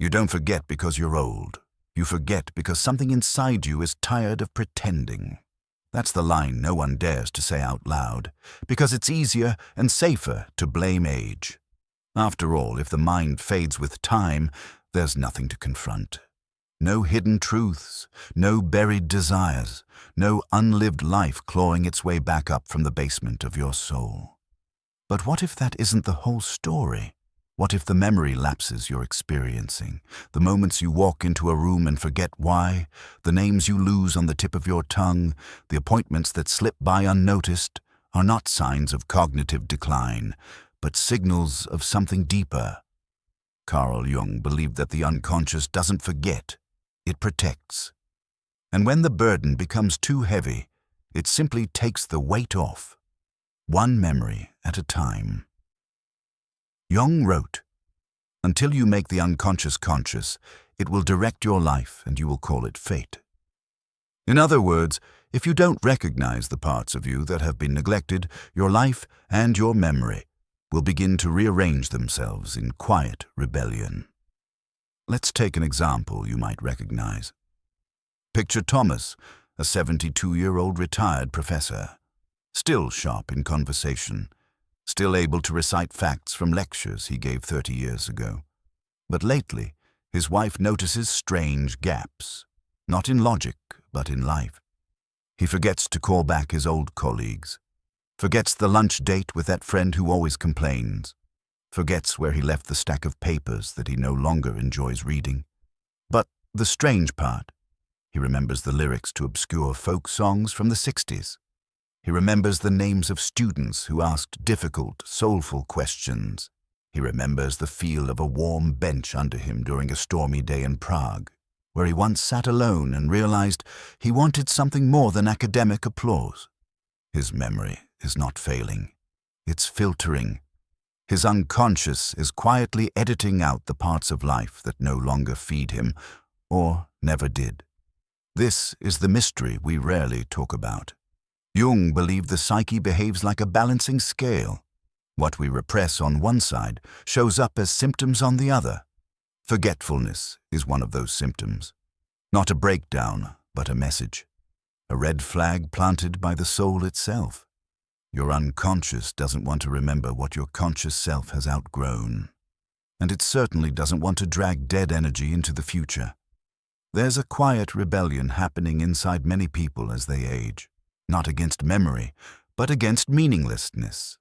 You don't forget because you're old. You forget because something inside you is tired of pretending. That's the line no one dares to say out loud, because it's easier and safer to blame age. After all, if the mind fades with time, there's nothing to confront. No hidden truths, no buried desires, no unlived life clawing its way back up from the basement of your soul. But what if that isn't the whole story? What if the memory lapses you're experiencing, the moments you walk into a room and forget why, the names you lose on the tip of your tongue, the appointments that slip by unnoticed, are not signs of cognitive decline, but signals of something deeper? Carl Jung believed that the unconscious doesn't forget, it protects. And when the burden becomes too heavy, it simply takes the weight off, one memory at a time. Jung wrote, "Until you make the unconscious conscious, it will direct your life and you will call it fate." In other words, if you don't recognize the parts of you that have been neglected, your life and your memory will begin to rearrange themselves in quiet rebellion. Let's take an example you might recognize. Picture Thomas, a 72-year-old retired professor, still sharp in conversation, still able to recite facts from lectures he gave 30 years ago. But lately, his wife notices strange gaps, not in logic, but in life. He forgets to call back his old colleagues, forgets the lunch date with that friend who always complains, forgets where he left the stack of papers that he no longer enjoys reading. But the strange part, he remembers the lyrics to obscure folk songs from the 60s. He remembers the names of students who asked difficult, soulful questions. He remembers the feel of a warm bench under him during a stormy day in Prague, where he once sat alone and realized he wanted something more than academic applause. His memory is not failing. It's filtering. His unconscious is quietly editing out the parts of life that no longer feed him, or never did. This is the mystery we rarely talk about. Jung believed the psyche behaves like a balancing scale. What we repress on one side shows up as symptoms on the other. Forgetfulness is one of those symptoms. Not a breakdown, but a message. A red flag planted by the soul itself. Your unconscious doesn't want to remember what your conscious self has outgrown. And it certainly doesn't want to drag dead energy into the future. There's a quiet rebellion happening inside many people as they age. Not against memory, but against meaninglessness.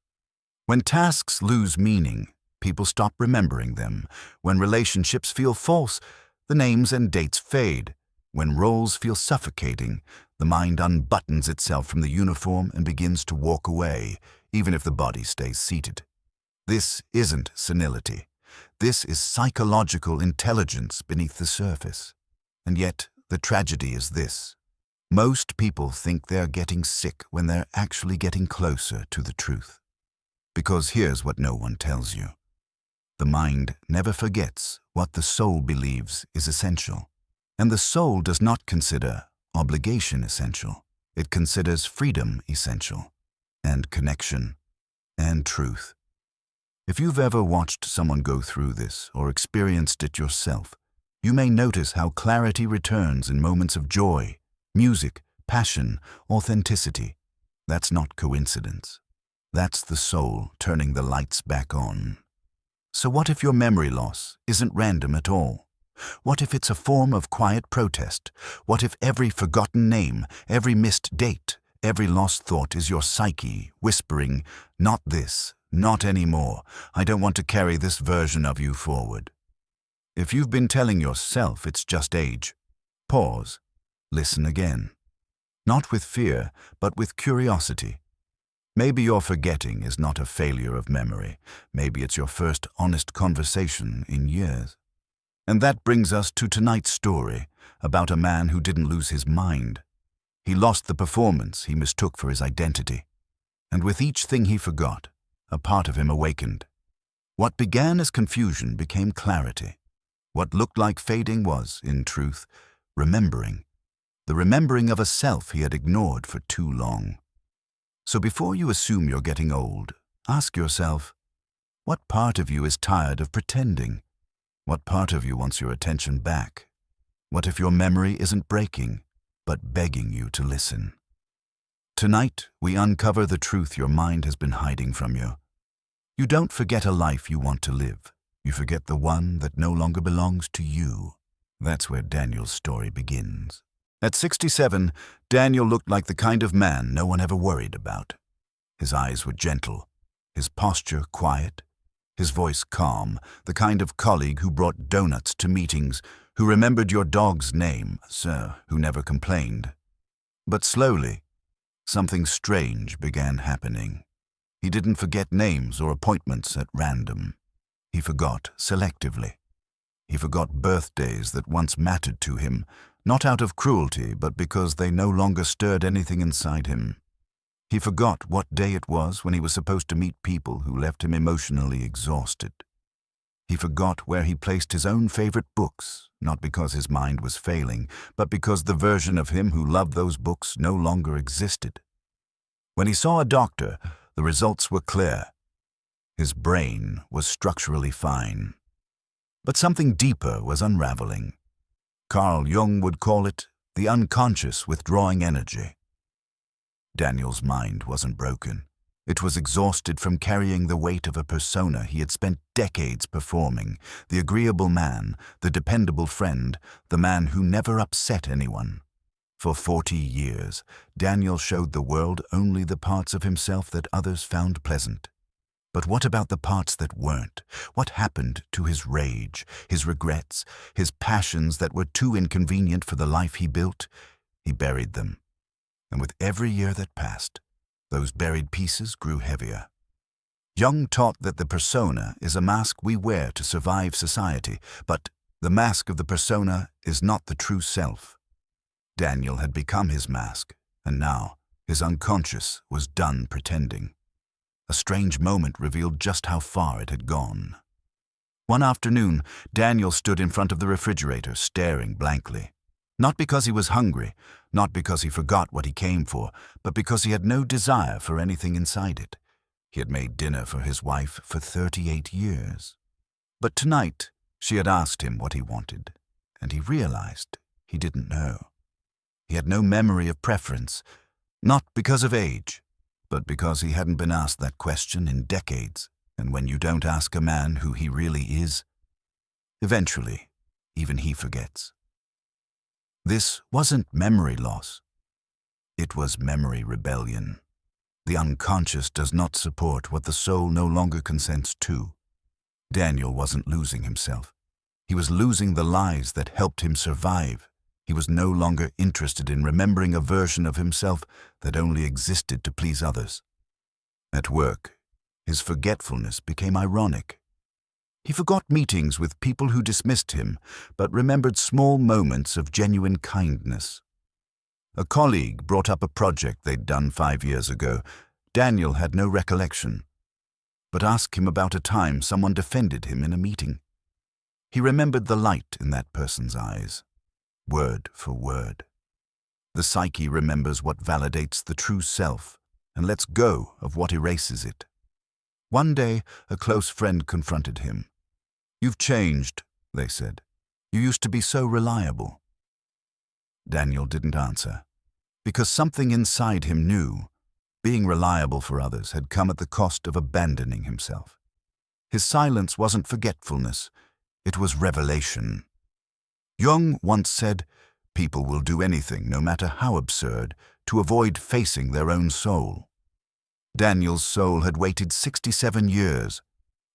When tasks lose meaning, people stop remembering them. When relationships feel false, the names and dates fade. When roles feel suffocating, the mind unbuttons itself from the uniform and begins to walk away, even if the body stays seated. This isn't senility. This is psychological intelligence beneath the surface. And yet, the tragedy is this. Most people think they're getting sick when they're actually getting closer to the truth. Because here's what no one tells you. The mind never forgets what the soul believes is essential. And the soul does not consider obligation essential. It considers freedom essential, and connection, and truth. If you've ever watched someone go through this or experienced it yourself, you may notice how clarity returns in moments of joy, music, passion, authenticity. That's not coincidence. That's the soul turning the lights back on. So what if your memory loss isn't random at all? What if it's a form of quiet protest? What if every forgotten name, every missed date, every lost thought is your psyche whispering, "Not this, not anymore. I don't want to carry this version of you forward." If you've been telling yourself it's just age, pause. Listen again. Not with fear, but with curiosity. Maybe your forgetting is not a failure of memory. Maybe it's your first honest conversation in years. And that brings us to tonight's story about a man who didn't lose his mind. He lost the performance he mistook for his identity. And with each thing he forgot, a part of him awakened. What began as confusion became clarity. What looked like fading was, in truth, remembering. The remembering of a self he had ignored for too long. So before you assume you're getting old, ask yourself, what part of you is tired of pretending? What part of you wants your attention back? What if your memory isn't breaking, but begging you to listen? Tonight, we uncover the truth your mind has been hiding from you. You don't forget a life you want to live. You forget the one that no longer belongs to you. That's where Daniel's story begins. At 67, Daniel looked like the kind of man no one ever worried about. His eyes were gentle, his posture quiet, his voice calm, the kind of colleague who brought donuts to meetings, who remembered your dog's name, sir, who never complained. But slowly, something strange began happening. He didn't forget names or appointments at random. He forgot selectively. He forgot birthdays that once mattered to him, not out of cruelty, but because they no longer stirred anything inside him. He forgot what day it was when he was supposed to meet people who left him emotionally exhausted. He forgot where he placed his own favorite books, not because his mind was failing, but because the version of him who loved those books no longer existed. When he saw a doctor, the results were clear. His brain was structurally fine. But something deeper was unraveling. Carl Jung would call it the unconscious withdrawing energy. Daniel's mind wasn't broken. It was exhausted from carrying the weight of a persona he had spent decades performing, the agreeable man, the dependable friend, the man who never upset anyone. For 40 years, Daniel showed the world only the parts of himself that others found pleasant. But what about the parts that weren't? What happened to his rage, his regrets, his passions that were too inconvenient for the life he built? He buried them. And with every year that passed, those buried pieces grew heavier. Jung taught that the persona is a mask we wear to survive society, but the mask of the persona is not the true self. Daniel had become his mask, and now his unconscious was done pretending. A strange moment revealed just how far it had gone. One afternoon, Daniel stood in front of the refrigerator, staring blankly. Not because he was hungry, not because he forgot what he came for, but because he had no desire for anything inside it. He had made dinner for his wife for 38 years. But tonight, she had asked him what he wanted, and he realized he didn't know. He had no memory of preference, not because of age, but because he hadn't been asked that question in decades, and when you don't ask a man who he really is, eventually, even he forgets. This wasn't memory loss. It was memory rebellion. The unconscious does not support what the soul no longer consents to. Daniel wasn't losing himself. He was losing the lies that helped him survive. He was no longer interested in remembering a version of himself that only existed to please others. At work, his forgetfulness became ironic. He forgot meetings with people who dismissed him, but remembered small moments of genuine kindness. A colleague brought up a project they'd done 5 years ago. Daniel had no recollection, but asked him about a time someone defended him in a meeting. He remembered the light in that person's eyes, word for word. The psyche remembers what validates the true self and lets go of what erases it. One day, a close friend confronted him. "You've changed," they said. "You used to be so reliable." Daniel didn't answer, because something inside him knew being reliable for others had come at the cost of abandoning himself. His silence wasn't forgetfulness, it was revelation. Jung once said, "People will do anything, no matter how absurd, to avoid facing their own soul." Daniel's soul had waited 67 years.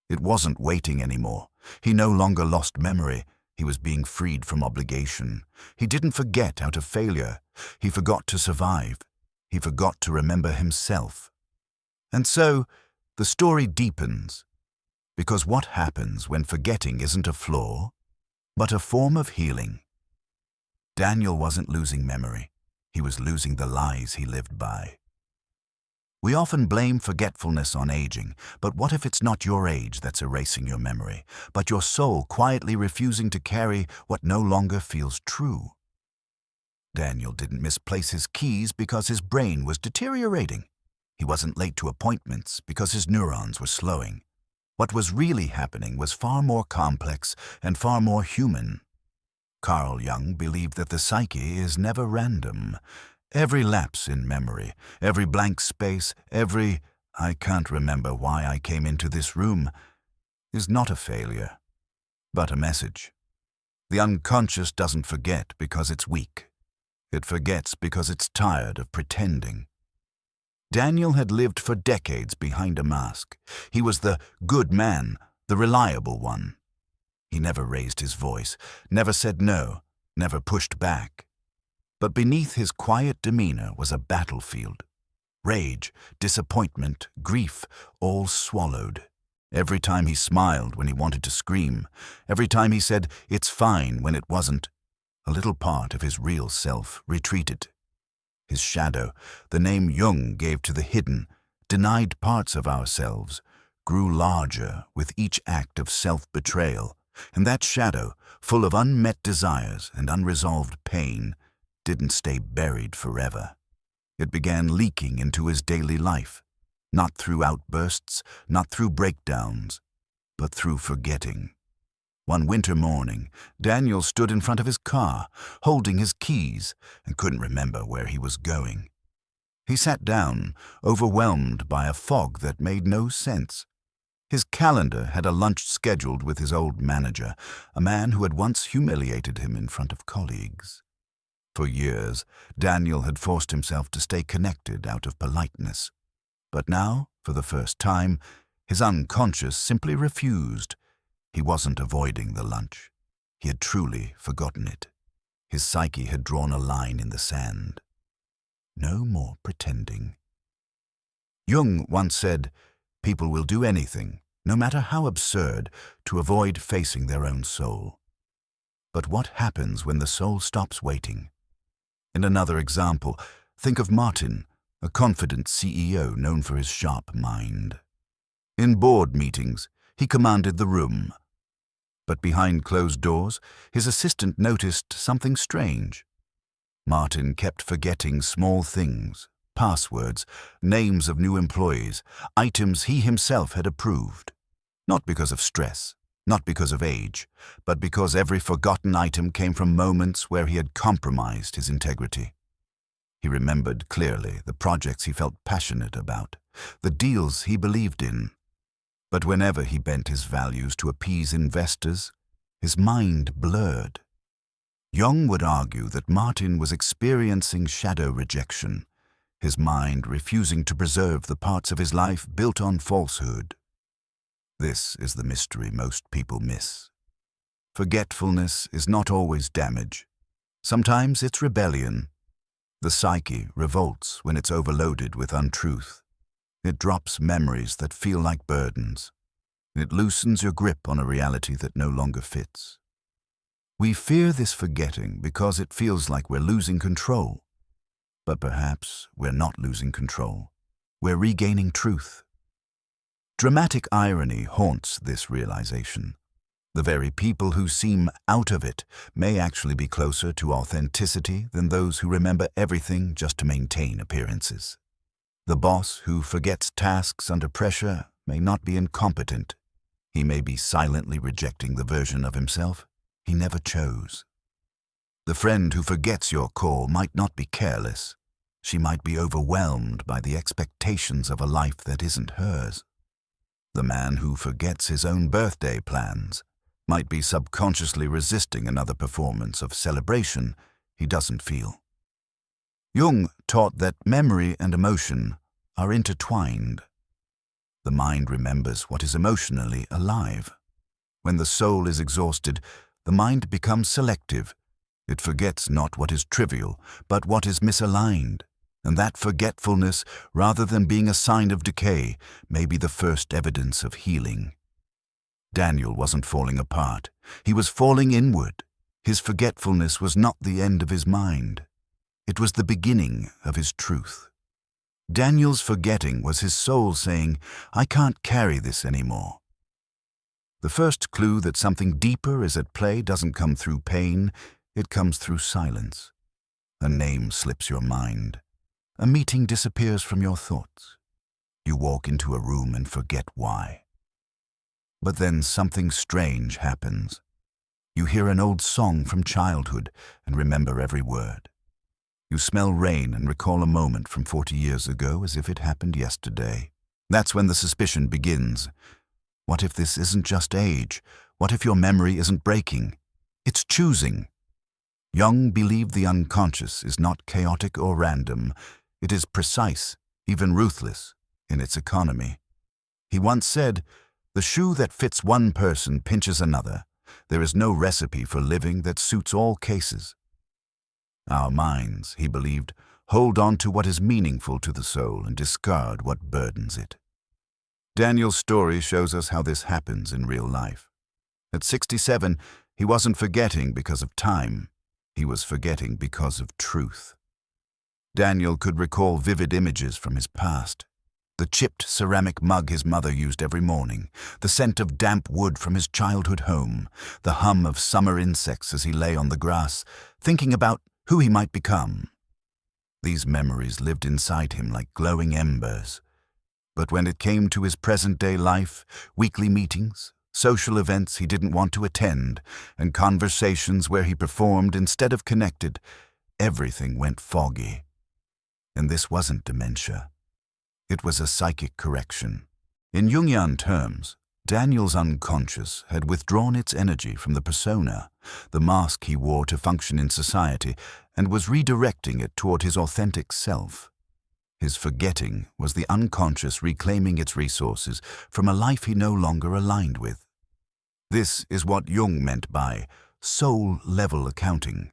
It wasn't waiting anymore. He no longer lost memory. He was being freed from obligation. He didn't forget out of failure. He forgot to survive. He forgot to remember himself. And so, the story deepens. Because what happens when forgetting isn't a flaw, but a form of healing? Daniel wasn't losing memory. He was losing the lies he lived by. We often blame forgetfulness on aging, but what if it's not your age that's erasing your memory, but your soul quietly refusing to carry what no longer feels true? Daniel didn't misplace his keys because his brain was deteriorating. He wasn't late to appointments because his neurons were slowing. What was really happening was far more complex and far more human. Carl Jung believed that the psyche is never random. Every lapse in memory, every blank space, every "I can't remember why I came into this room" is not a failure, but a message. The unconscious doesn't forget because it's weak. It forgets because it's tired of pretending. Daniel had lived for decades behind a mask. He was the good man, the reliable one. He never raised his voice, never said no, never pushed back. But beneath his quiet demeanor was a battlefield. Rage, disappointment, grief, all swallowed. Every time he smiled when he wanted to scream, every time he said, "It's fine," when it wasn't, a little part of his real self retreated. His shadow, the name Jung gave to the hidden, denied parts of ourselves, grew larger with each act of self-betrayal, and that shadow, full of unmet desires and unresolved pain, didn't stay buried forever. It began leaking into his daily life, not through outbursts, not through breakdowns, but through forgetting. One winter morning, Daniel stood in front of his car, holding his keys, and couldn't remember where he was going. He sat down, overwhelmed by a fog that made no sense. His calendar had a lunch scheduled with his old manager, a man who had once humiliated him in front of colleagues. For years, Daniel had forced himself to stay connected out of politeness. But now, for the first time, his unconscious simply refused. He wasn't avoiding the lunch. He had truly forgotten it. His psyche had drawn a line in the sand. No more pretending. Jung once said, "People will do anything, no matter how absurd, to avoid facing their own soul." But what happens when the soul stops waiting? In another example, think of Martin, a confident CEO known for his sharp mind. In board meetings, he commanded the room. But behind closed doors, his assistant noticed something strange. Martin kept forgetting small things, passwords, names of new employees, items he himself had approved. Not because of stress, not because of age, but because every forgotten item came from moments where he had compromised his integrity. He remembered clearly the projects he felt passionate about, the deals he believed in. But whenever he bent his values to appease investors, his mind blurred. Jung would argue that Martin was experiencing shadow rejection, his mind refusing to preserve the parts of his life built on falsehood. This is the mystery most people miss. Forgetfulness is not always damage. Sometimes it's rebellion. The psyche revolts when it's overloaded with untruth. It drops memories that feel like burdens. It loosens your grip on a reality that no longer fits. We fear this forgetting because it feels like we're losing control. But perhaps we're not losing control. We're regaining truth. Dramatic irony haunts this realization. The very people who seem out of it may actually be closer to authenticity than those who remember everything just to maintain appearances. The boss who forgets tasks under pressure may not be incompetent. He may be silently rejecting the version of himself he never chose. The friend who forgets your call might not be careless. She might be overwhelmed by the expectations of a life that isn't hers. The man who forgets his own birthday plans might be subconsciously resisting another performance of celebration he doesn't feel. Jung taught that memory and emotion are intertwined. The mind remembers what is emotionally alive. When the soul is exhausted, the mind becomes selective. It forgets not what is trivial, but what is misaligned. And that forgetfulness, rather than being a sign of decay, may be the first evidence of healing. Daniel wasn't falling apart. He was falling inward. His forgetfulness was not the end of his mind. It was the beginning of his truth. Daniel's forgetting was his soul saying, "I can't carry this anymore." The first clue that something deeper is at play doesn't come through pain, it comes through silence. A name slips your mind. A meeting disappears from your thoughts. You walk into a room and forget why. But then something strange happens. You hear an old song from childhood and remember every word. You smell rain and recall a moment from 40 years ago as if it happened yesterday. That's when the suspicion begins. What if this isn't just age? What if your memory isn't breaking? It's choosing. Jung believed the unconscious is not chaotic or random. It is precise, even ruthless, in its economy. He once said, "The shoe that fits one person pinches another. There is no recipe for living that suits all cases." Our minds, he believed, hold on to what is meaningful to the soul and discard what burdens it. Daniel's story shows us how this happens in real life. At 67, he wasn't forgetting because of time. He was forgetting because of truth. Daniel could recall vivid images from his past. The chipped ceramic mug his mother used every morning, the scent of damp wood from his childhood home, the hum of summer insects as he lay on the grass, thinking about who he might become. These memories lived inside him like glowing embers. But when it came to his present-day life, weekly meetings, social events he didn't want to attend, and conversations where he performed instead of connected, everything went foggy. And this wasn't dementia. It was a psychic correction. In Jungian terms, Daniel's unconscious had withdrawn its energy from the persona, the mask he wore to function in society, and was redirecting it toward his authentic self. His forgetting was the unconscious reclaiming its resources from a life he no longer aligned with. This is what Jung meant by soul-level accounting.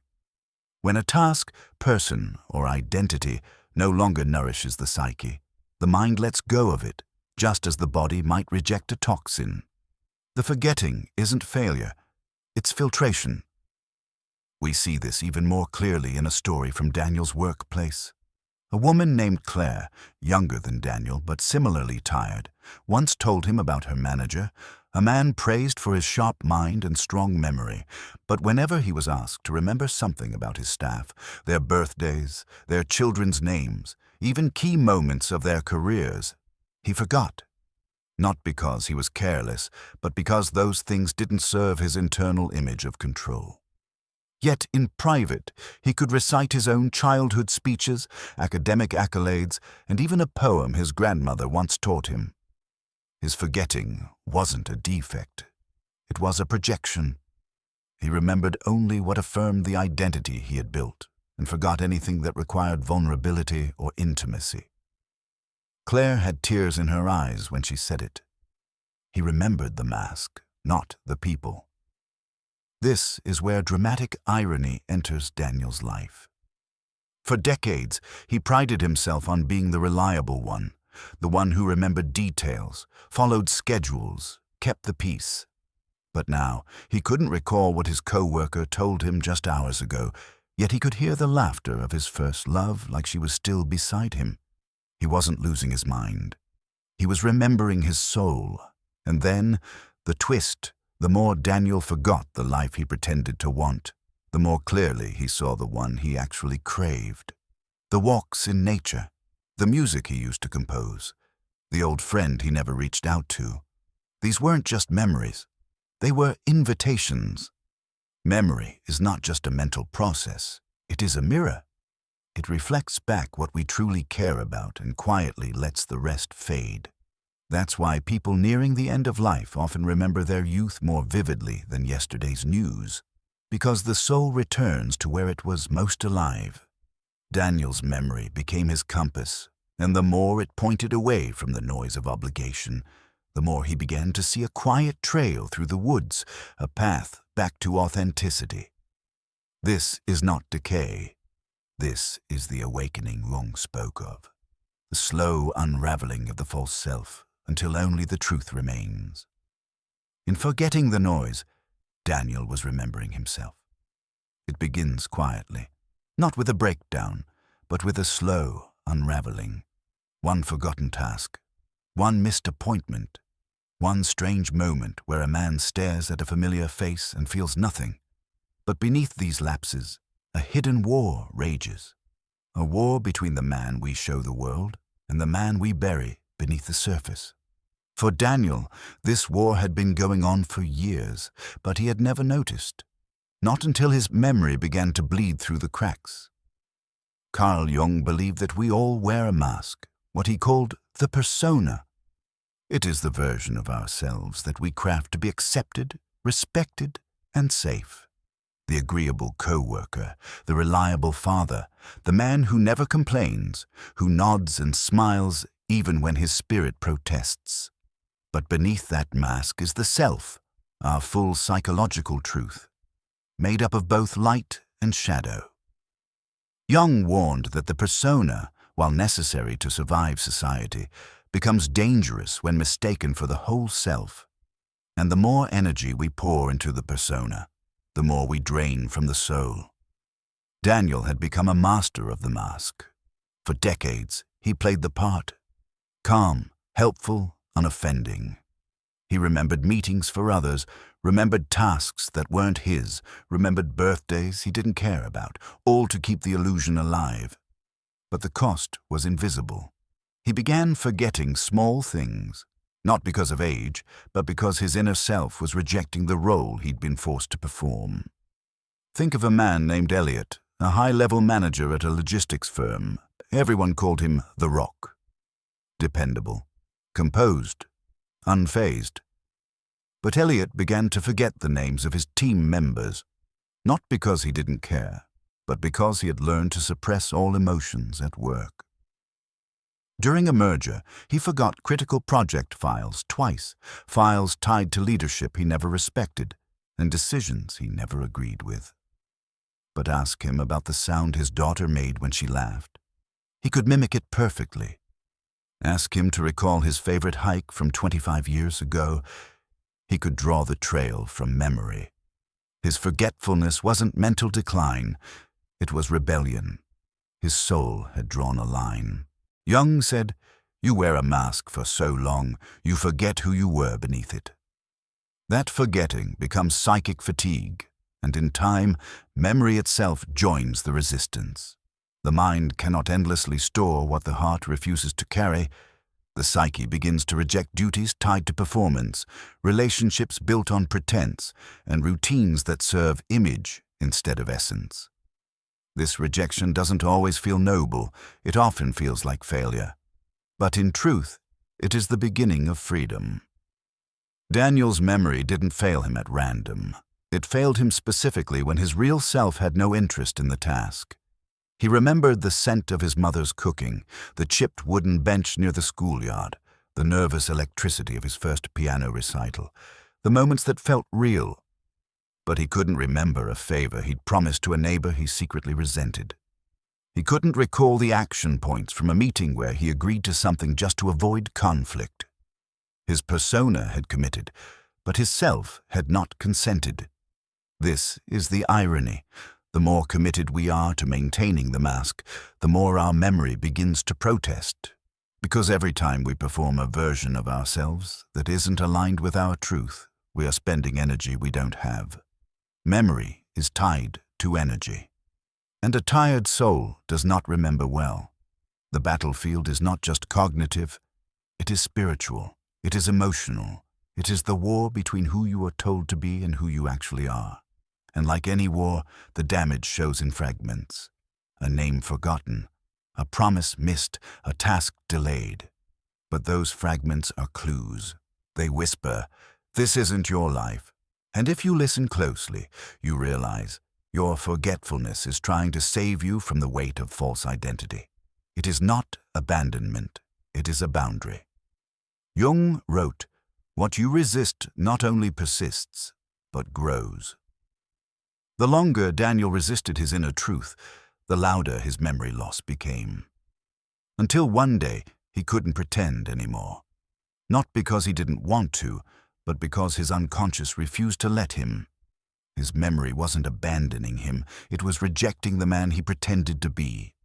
When a task, person, or identity no longer nourishes the psyche, the mind lets go of it, just as the body might reject a toxin. The forgetting isn't failure, it's filtration. We see this even more clearly in a story from Daniel's workplace. A woman named Claire, younger than Daniel but similarly tired, once told him about her manager, a man praised for his sharp mind and strong memory, but whenever he was asked to remember something about his staff, their birthdays, their children's names, even key moments of their careers, he forgot. Not because he was careless, but because those things didn't serve his internal image of control. Yet in private, he could recite his own childhood speeches, academic accolades, and even a poem his grandmother once taught him. His forgetting wasn't a defect. It was a projection. He remembered only what affirmed the identity he had built, and forgot anything that required vulnerability or intimacy. Claire had tears in her eyes when she said it. He remembered the mask, not the people. This is where dramatic irony enters Daniel's life. For decades, he prided himself on being the reliable one, the one who remembered details, followed schedules, kept the peace. But now, he couldn't recall what his co-worker told him just hours ago, yet he could hear the laughter of his first love like she was still beside him. He wasn't losing his mind. He was remembering his soul. And then, the twist. The more Daniel forgot the life he pretended to want, the more clearly he saw the one he actually craved. The walks in nature, the music he used to compose, the old friend he never reached out to. These weren't just memories. They were invitations. Memory is not just a mental process. It is a mirror. It reflects back what we truly care about and quietly lets the rest fade. That's why people nearing the end of life often remember their youth more vividly than yesterday's news, because the soul returns to where it was most alive. Daniel's memory became his compass, and the more it pointed away from the noise of obligation, the more he began to see a quiet trail through the woods, a path back to authenticity. This is not decay. This is the awakening Jung spoke of, the slow unraveling of the false self, until only the truth remains. In forgetting the noise, Daniel was remembering himself. It begins quietly, not with a breakdown, but with a slow unraveling. One forgotten task, one missed appointment, one strange moment where a man stares at a familiar face and feels nothing. But beneath these lapses, a hidden war rages. A war between the man we show the world and the man we bury beneath the surface. For Daniel, this war had been going on for years, but he had never noticed. Not until his memory began to bleed through the cracks. Carl Jung believed that we all wear a mask, what he called the persona. It is the version of ourselves that we craft to be accepted, respected, and safe. The agreeable co-worker, the reliable father, the man who never complains, who nods and smiles even when his spirit protests. But beneath that mask is the self, our full psychological truth, made up of both light and shadow. Jung warned that the persona, while necessary to survive society, becomes dangerous when mistaken for the whole self. And the more energy we pour into the persona, the more we drain from the soul. Daniel had become a master of the mask. For decades, he played the part. Calm, helpful, unoffending. He remembered meetings for others, remembered tasks that weren't his, remembered birthdays he didn't care about, all to keep the illusion alive. But the cost was invisible. He began forgetting small things, not because of age, but because his inner self was rejecting the role he'd been forced to perform. Think of a man named Elliot, a high-level manager at a logistics firm. Everyone called him the Rock. Dependable, composed, unfazed. But Elliot began to forget the names of his team members, not because he didn't care, but because he had learned to suppress all emotions at work. During a merger, he forgot critical project files twice, files tied to leadership he never respected, and decisions he never agreed with. But ask him about the sound his daughter made when she laughed. He could mimic it perfectly. Ask him to recall his favorite hike from 25 years ago. He could draw the trail from memory. His forgetfulness wasn't mental decline, it was rebellion. His soul had drawn a line. Jung said, "You wear a mask for so long, you forget who you were beneath it." That forgetting becomes psychic fatigue, and in time, memory itself joins the resistance. The mind cannot endlessly store what the heart refuses to carry. The psyche begins to reject duties tied to performance, relationships built on pretense, and routines that serve image instead of essence. This rejection doesn't always feel noble, it often feels like failure. But in truth, it is the beginning of freedom. Daniel's memory didn't fail him at random. It failed him specifically when his real self had no interest in the task. He remembered the scent of his mother's cooking, the chipped wooden bench near the schoolyard, the nervous electricity of his first piano recital, the moments that felt real. But he couldn't remember a favor he'd promised to a neighbor he secretly resented. He couldn't recall the action points from a meeting where he agreed to something just to avoid conflict. His persona had committed, but his self had not consented. This is the irony. The more committed we are to maintaining the mask, the more our memory begins to protest. Because every time we perform a version of ourselves that isn't aligned with our truth, we are spending energy we don't have. Memory is tied to energy. And a tired soul does not remember well. The battlefield is not just cognitive, it is spiritual, it is emotional. It is the war between who you are told to be and who you actually are. And like any war, the damage shows in fragments. A name forgotten, a promise missed, a task delayed. But those fragments are clues. They whisper, "This isn't your life." And if you listen closely, you realize your forgetfulness is trying to save you from the weight of false identity. It is not abandonment, it is a boundary. Jung wrote, "What you resist not only persists, but grows." The longer Daniel resisted his inner truth, the louder his memory loss became. Until one day, he couldn't pretend anymore. Not because he didn't want to, but because his unconscious refused to let him. His memory wasn't abandoning him, it was rejecting the man he pretended to be.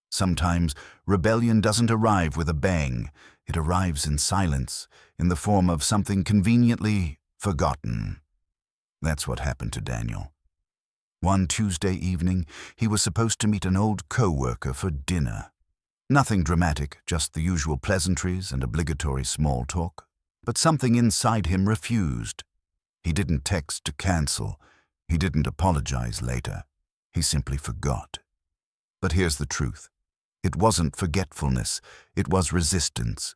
Sometimes, rebellion doesn't arrive with a bang, it arrives in silence, in the form of something conveniently forgotten. That's what happened to Daniel. One Tuesday evening, he was supposed to meet an old co-worker for dinner. Nothing dramatic, just the usual pleasantries and obligatory small talk. but something inside him refused. He didn't text to cancel. He didn't apologize later. He simply forgot. But here's the truth. It wasn't forgetfulness. It was resistance.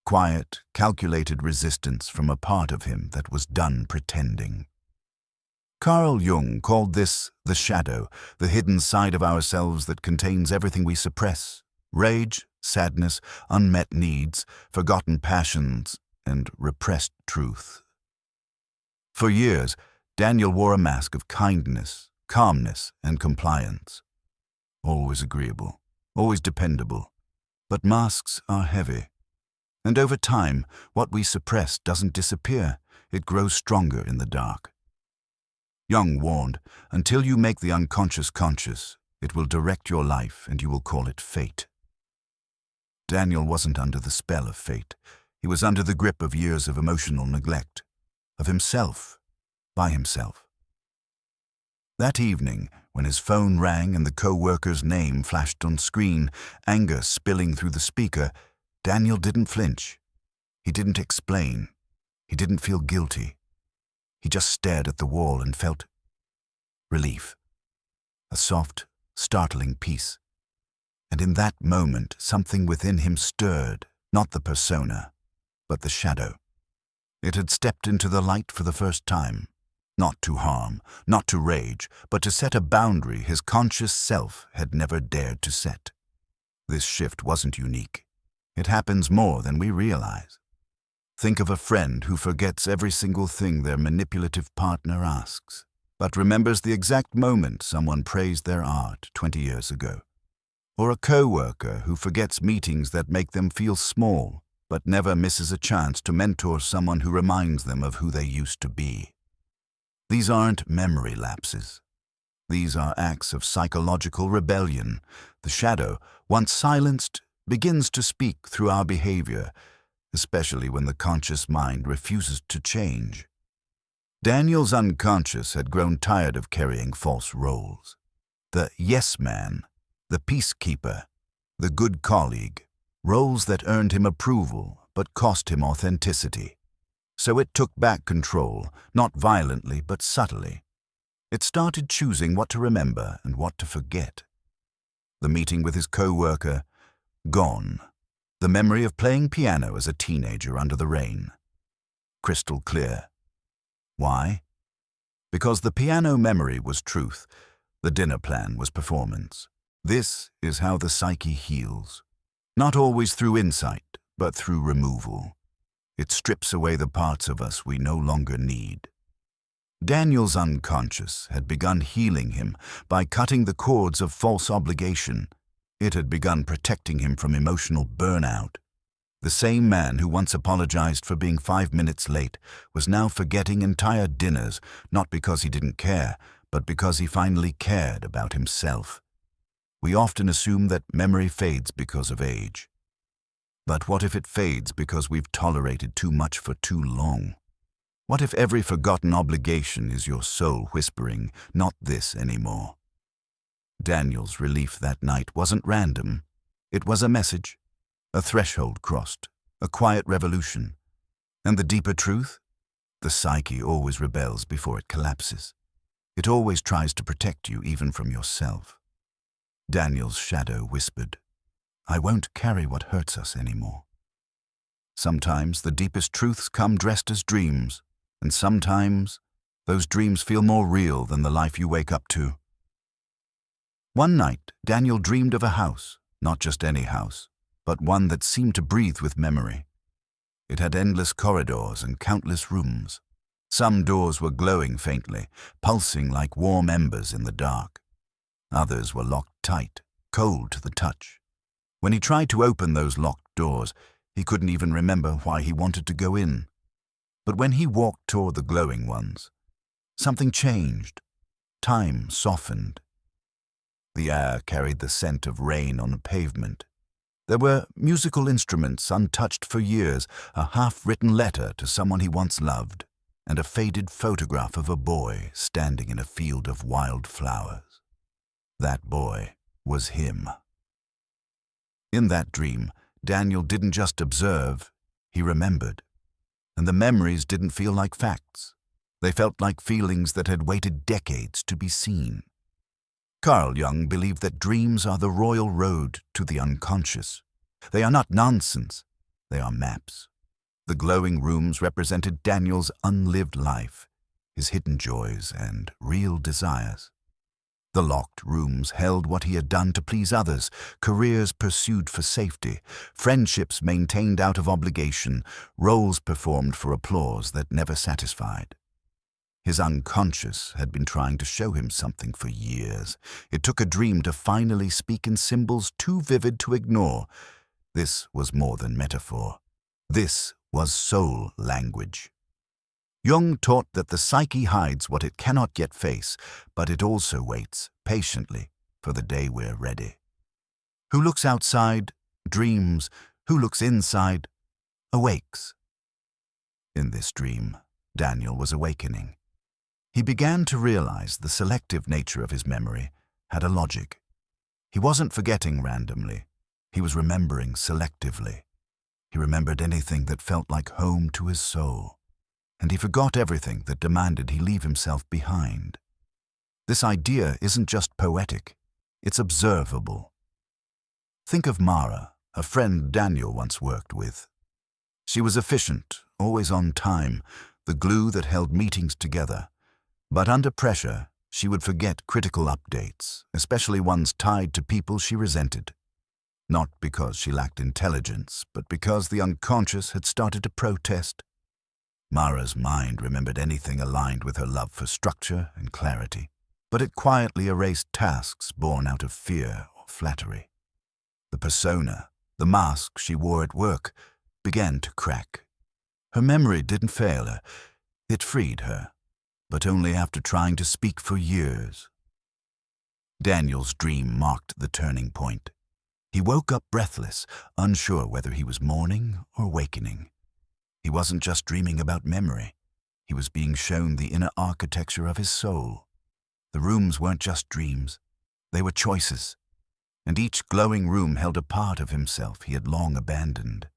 Quiet, calculated resistance from a part of him that was done pretending. Carl Jung called this the shadow, the hidden side of ourselves that contains everything we suppress: rage, sadness, unmet needs, forgotten passions, and repressed truth. For years, Daniel wore a mask of kindness, calmness, and compliance. Always agreeable, always dependable. But masks are heavy. And over time, what we suppress doesn't disappear. It grows stronger in the dark. Jung warned, until you make the unconscious conscious, it will direct your life and you will call it fate. Daniel wasn't under the spell of fate. He was under the grip of years of emotional neglect, of himself, by himself. That evening, when his phone rang and the co-worker's name flashed on screen, anger spilling through the speaker, Daniel didn't flinch. He didn't explain. He didn't feel guilty. He just stared at the wall and felt relief. A soft, startling peace. And in that moment, something within him stirred, not the persona, but the shadow. It had stepped into the light for the first time. Not to harm, not to rage, but to set a boundary his conscious self had never dared to set. This shift wasn't unique. It happens more than we realize. Think of a friend who forgets every single thing their manipulative partner asks, but remembers the exact moment someone praised their art 20 years ago. Or a co-worker who forgets meetings that make them feel small, but never misses a chance to mentor someone who reminds them of who they used to be. These aren't memory lapses. These are acts of psychological rebellion. The shadow, once silenced, begins to speak through our behavior, especially when the conscious mind refuses to change. Daniel's unconscious had grown tired of carrying false roles. The yes man, the peacekeeper, the good colleague, roles that earned him approval but cost him authenticity. So it took back control, not violently but subtly. It started choosing what to remember and what to forget. The meeting with his co-worker, gone. The memory of playing piano as a teenager under the rain. Crystal clear. Why? Because the piano memory was truth. The dinner plan was performance. This is how the psyche heals. Not always through insight, but through removal. It strips away the parts of us we no longer need. Daniel's unconscious had begun healing him by cutting the cords of false obligation. It had begun protecting him from emotional burnout. The same man who once apologized for being 5 minutes late was now forgetting entire dinners, not because he didn't care, but because he finally cared about himself. We often assume that memory fades because of age. But what if it fades because we've tolerated too much for too long? What if every forgotten obligation is your soul whispering, "Not this anymore"? Daniel's relief that night wasn't random. It was a message, a threshold crossed, a quiet revolution. And the deeper truth? The psyche always rebels before it collapses. It always tries to protect you even from yourself. Daniel's shadow whispered, "I won't carry what hurts us anymore." Sometimes the deepest truths come dressed as dreams, and sometimes those dreams feel more real than the life you wake up to. One night, Daniel dreamed of a house, not just any house, but one that seemed to breathe with memory. It had endless corridors and countless rooms. Some doors were glowing faintly, pulsing like warm embers in the dark. Others were locked tight, cold to the touch. When he tried to open those locked doors, he couldn't even remember why he wanted to go in. But when he walked toward the glowing ones, something changed. Time softened. The air carried the scent of rain on the pavement. There were musical instruments untouched for years, a half-written letter to someone he once loved, and a faded photograph of a boy standing in a field of wild flowers. That boy was him. In that dream, Daniel didn't just observe, he remembered. and the memories didn't feel like facts. They felt like feelings that had waited decades to be seen. Carl Jung believed that dreams are the royal road to the unconscious. They are not nonsense, they are maps. The glowing rooms represented Daniel's unlived life, his hidden joys and real desires. The locked rooms held what he had done to please others, careers pursued for safety, friendships maintained out of obligation, roles performed for applause that never satisfied. His unconscious had been trying to show him something for years. It took a dream to finally speak in symbols too vivid to ignore. This was more than metaphor. This was soul language. Jung taught that the psyche hides what it cannot yet face, but it also waits, patiently, for the day we're ready. Who looks outside, dreams. Who looks inside, awakes. In this dream, Daniel was awakening. He began to realize the selective nature of his memory had a logic. He wasn't forgetting randomly. He was remembering selectively. He remembered anything that felt like home to his soul. And he forgot everything that demanded he leave himself behind. This idea isn't just poetic, it's observable. Think of Mara, a friend Daniel once worked with. She was efficient, always on time, the glue that held meetings together. But under pressure, she would forget critical updates, especially ones tied to people she resented. Not because she lacked intelligence, but because the unconscious had started to protest. Mara's mind remembered anything aligned with her love for structure and clarity, but it quietly erased tasks born out of fear or flattery. The persona, the mask she wore at work, began to crack. Her memory didn't fail her. It freed her, but only after trying to speak for years. Daniel's dream marked the turning point. He woke up breathless, unsure whether he was mourning or awakening. He wasn't just dreaming about memory. He was being shown the inner architecture of his soul. The rooms weren't just dreams. They were choices. And each glowing room held a part of himself he had long abandoned.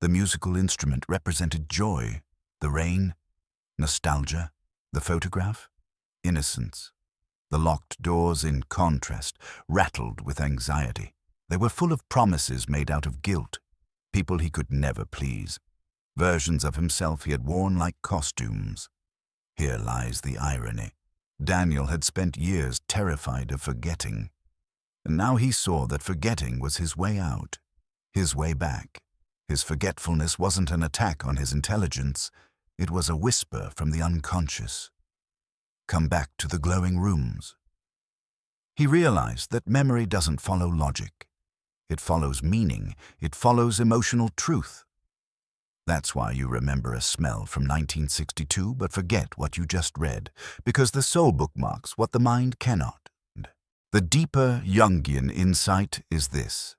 The musical instrument represented joy, the rain, nostalgia, the photograph, innocence. The locked doors, in contrast, rattled with anxiety. They were full of promises made out of guilt, people he could never please. Versions of himself he had worn like costumes. Here lies the irony. Daniel had spent years terrified of forgetting. And now he saw that forgetting was his way out, his way back. His forgetfulness wasn't an attack on his intelligence. It was a whisper from the unconscious. Come back to the glowing rooms. He realized that memory doesn't follow logic. It follows meaning. It follows emotional truth. That's why you remember a smell from 1962 but forget what you just read, because the soul bookmarks what the mind cannot. The deeper Jungian insight is this.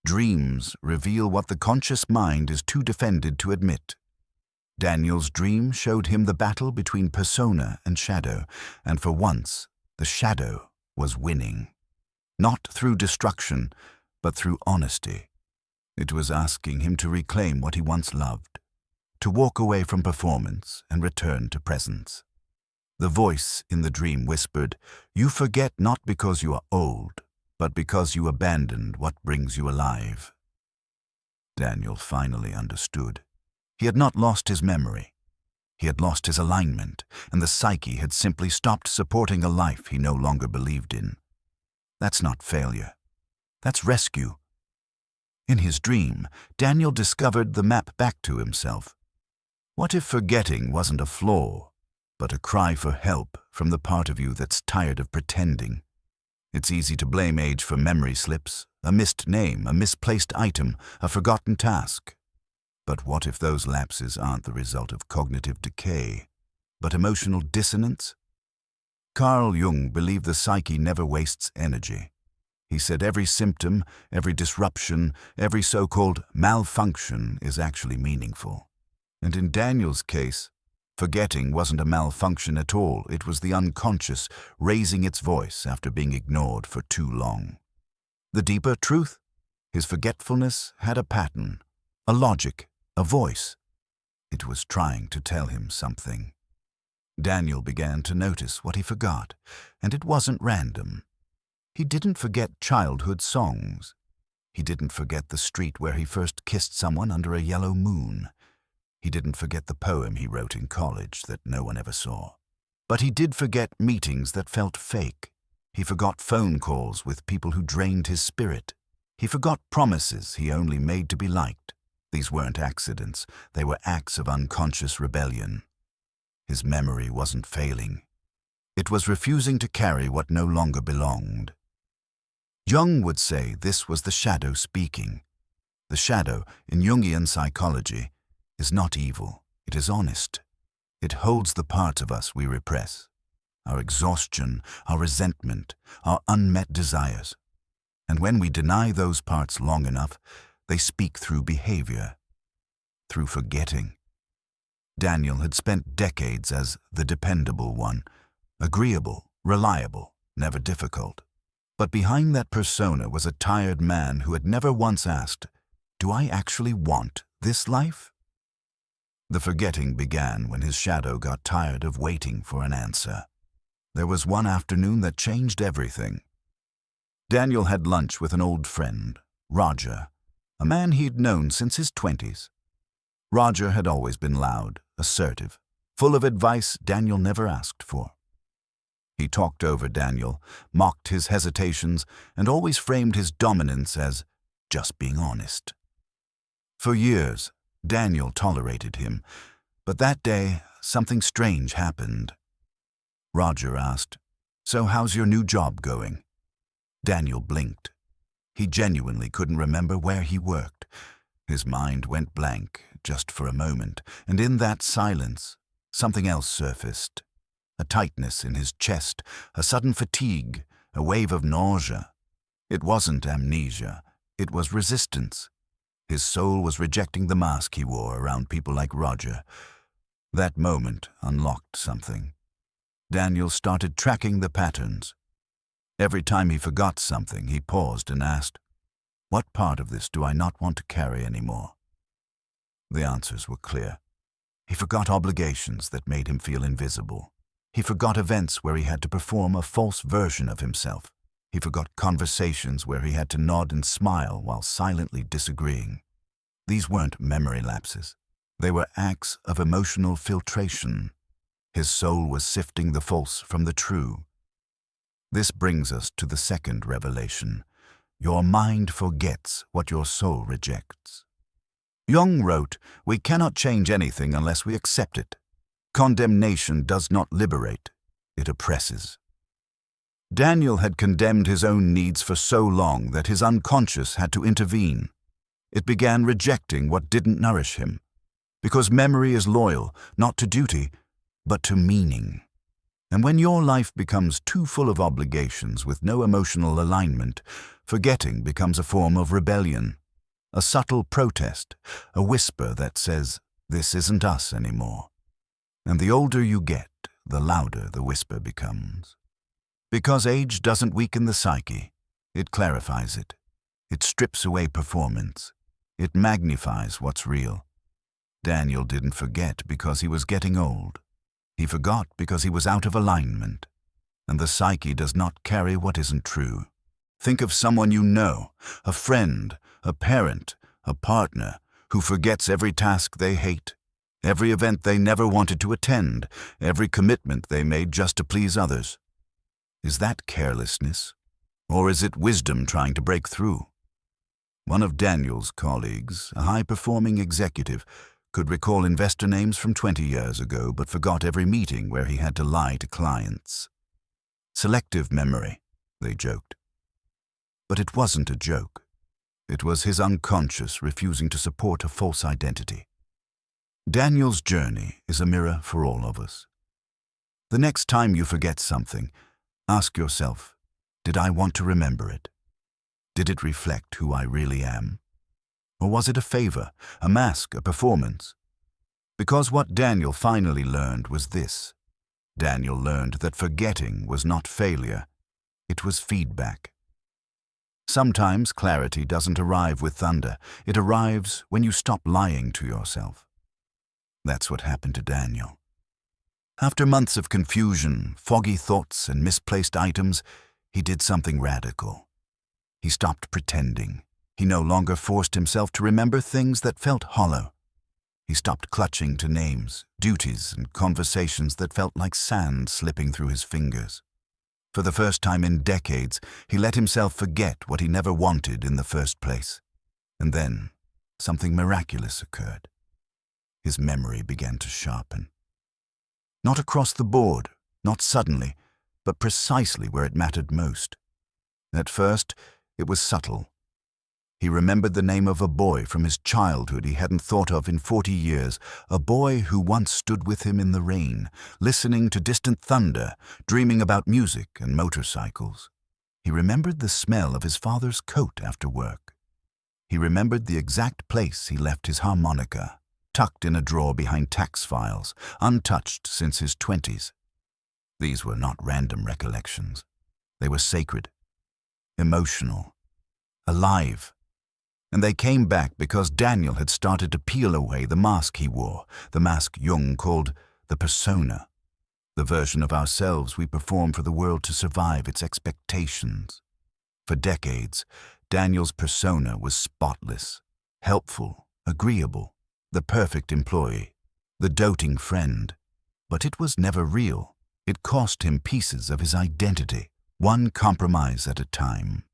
Dreams reveal what the conscious mind is too defended to admit. Daniel's dream showed him the battle between persona and shadow, and for once, the shadow was winning. Not through destruction, but through honesty. It was asking him to reclaim what he once loved, to walk away from performance and return to presence. The voice in the dream whispered, "You forget not because you are old, but because you abandoned what brings you alive." Daniel finally understood. He had not lost his memory. He had lost his alignment, and the psyche had simply stopped supporting a life he no longer believed in. That's not failure. That's rescue. In his dream, Daniel discovered the map back to himself. What if forgetting wasn't a flaw, but a cry for help from the part of you that's tired of pretending? It's easy to blame age for memory slips, a missed name, a misplaced item, a forgotten task. But what if those lapses aren't the result of cognitive decay, but emotional dissonance? Carl Jung believed the psyche never wastes energy. He said every symptom, every disruption, every so-called malfunction is actually meaningful. And in Daniel's case, forgetting wasn't a malfunction at all. It was the unconscious raising its voice after being ignored for too long. The deeper truth? His forgetfulness had a pattern, a logic, a voice. It was trying to tell him something. Daniel began to notice what he forgot, and it wasn't random. He didn't forget childhood songs. He didn't forget the street where he first kissed someone under a yellow moon. He didn't forget the poem he wrote in college that no one ever saw. But he did forget meetings that felt fake. He forgot phone calls with people who drained his spirit. He forgot promises he only made to be liked. These weren't accidents. They were acts of unconscious rebellion. His memory wasn't failing. It was refusing to carry what no longer belonged. Jung would say this was the shadow speaking. The shadow, in Jungian psychology, is not evil. It is honest. It holds the parts of us we repress, our exhaustion, our resentment, our unmet desires. And when we deny those parts long enough, they speak through behavior, through forgetting. Daniel had spent decades as the dependable one, agreeable, reliable, never difficult. But behind that persona was a tired man who had never once asked, "Do I actually want this life?" The forgetting began when his shadow got tired of waiting for an answer. There was one afternoon that changed everything. Daniel had lunch with an old friend, Roger, a man he'd known since his 20s. Roger had always been loud, assertive, full of advice Daniel never asked for. He talked over Daniel, mocked his hesitations, and always framed his dominance as just being honest. For years, Daniel tolerated him, but that day, something strange happened. Roger asked, "So how's your new job going?" Daniel blinked. He genuinely couldn't remember where he worked. His mind went blank just for a moment, and in that silence, something else surfaced. A tightness in his chest, a sudden fatigue, a wave of nausea. It wasn't amnesia, it was resistance. His soul was rejecting the mask he wore around people like Roger. That moment unlocked something. Daniel started tracking the patterns. Every time he forgot something, he paused and asked, "What part of this do I not want to carry anymore?" The answers were clear. He forgot obligations that made him feel invisible. He forgot events where he had to perform a false version of himself. He forgot conversations where he had to nod and smile while silently disagreeing. These weren't memory lapses. They were acts of emotional filtration. His soul was sifting the false from the true. This brings us to the second revelation. Your mind forgets what your soul rejects. Jung wrote, "We cannot change anything unless we accept it. Condemnation does not liberate, it oppresses." Daniel had condemned his own needs for so long that his unconscious had to intervene. It began rejecting what didn't nourish him. Because memory is loyal, not to duty, but to meaning. And when your life becomes too full of obligations with no emotional alignment, forgetting becomes a form of rebellion, a subtle protest, a whisper that says, "This isn't us anymore." And the older you get, the louder the whisper becomes. Because age doesn't weaken the psyche, it clarifies it. It strips away performance. It magnifies what's real. Daniel didn't forget because he was getting old. He forgot because he was out of alignment. And the psyche does not carry what isn't true. Think of someone you know, a friend, a parent, a partner, who forgets every task they hate, every event they never wanted to attend, every commitment they made just to please others. Is that carelessness? Or is it wisdom trying to break through? One of Daniel's colleagues, a high-performing executive, could recall investor names from 20 years ago but forgot every meeting where he had to lie to clients. Selective memory, they joked. But it wasn't a joke. It was his unconscious refusing to support a false identity. Daniel's journey is a mirror for all of us. The next time you forget something, ask yourself, did I want to remember it? Did it reflect who I really am? Or was it a favor, a mask, a performance? Because what Daniel finally learned was this. Daniel learned that forgetting was not failure, it was feedback. Sometimes clarity doesn't arrive with thunder, it arrives when you stop lying to yourself. That's what happened to Daniel. After months of confusion, foggy thoughts, and misplaced items, he did something radical. He stopped pretending. He no longer forced himself to remember things that felt hollow. He stopped clutching to names, duties, and conversations that felt like sand slipping through his fingers. For the first time in decades, he let himself forget what he never wanted in the first place. And then, something miraculous occurred. His memory began to sharpen. Not across the board, not suddenly, but precisely where it mattered most. At first, it was subtle. He remembered the name of a boy from his childhood he hadn't thought of in 40 years, a boy who once stood with him in the rain, listening to distant thunder, dreaming about music and motorcycles. He remembered the smell of his father's coat after work. He remembered the exact place he left his harmonica, tucked in a drawer behind tax files, untouched since his 20s. These were not random recollections. They were sacred, emotional, alive. And they came back because Daniel had started to peel away the mask he wore, the mask Jung called the persona, the version of ourselves we perform for the world to survive its expectations. For decades, Daniel's persona was spotless, helpful, agreeable, the perfect employee, the doting friend. But it was never real. It cost him pieces of his identity, one compromise at a time.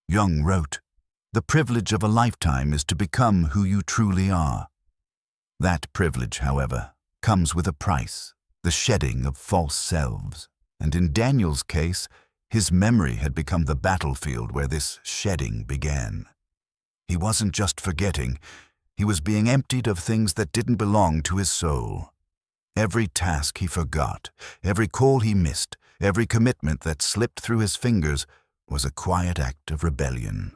Jung wrote, "The privilege of a lifetime is to become who you truly are." That privilege, however, comes with a price, the shedding of false selves. And in Daniel's case, his memory had become the battlefield where this shedding began. He wasn't just forgetting, he was being emptied of things that didn't belong to his soul. Every task he forgot, every call he missed, every commitment that slipped through his fingers was a quiet act of rebellion,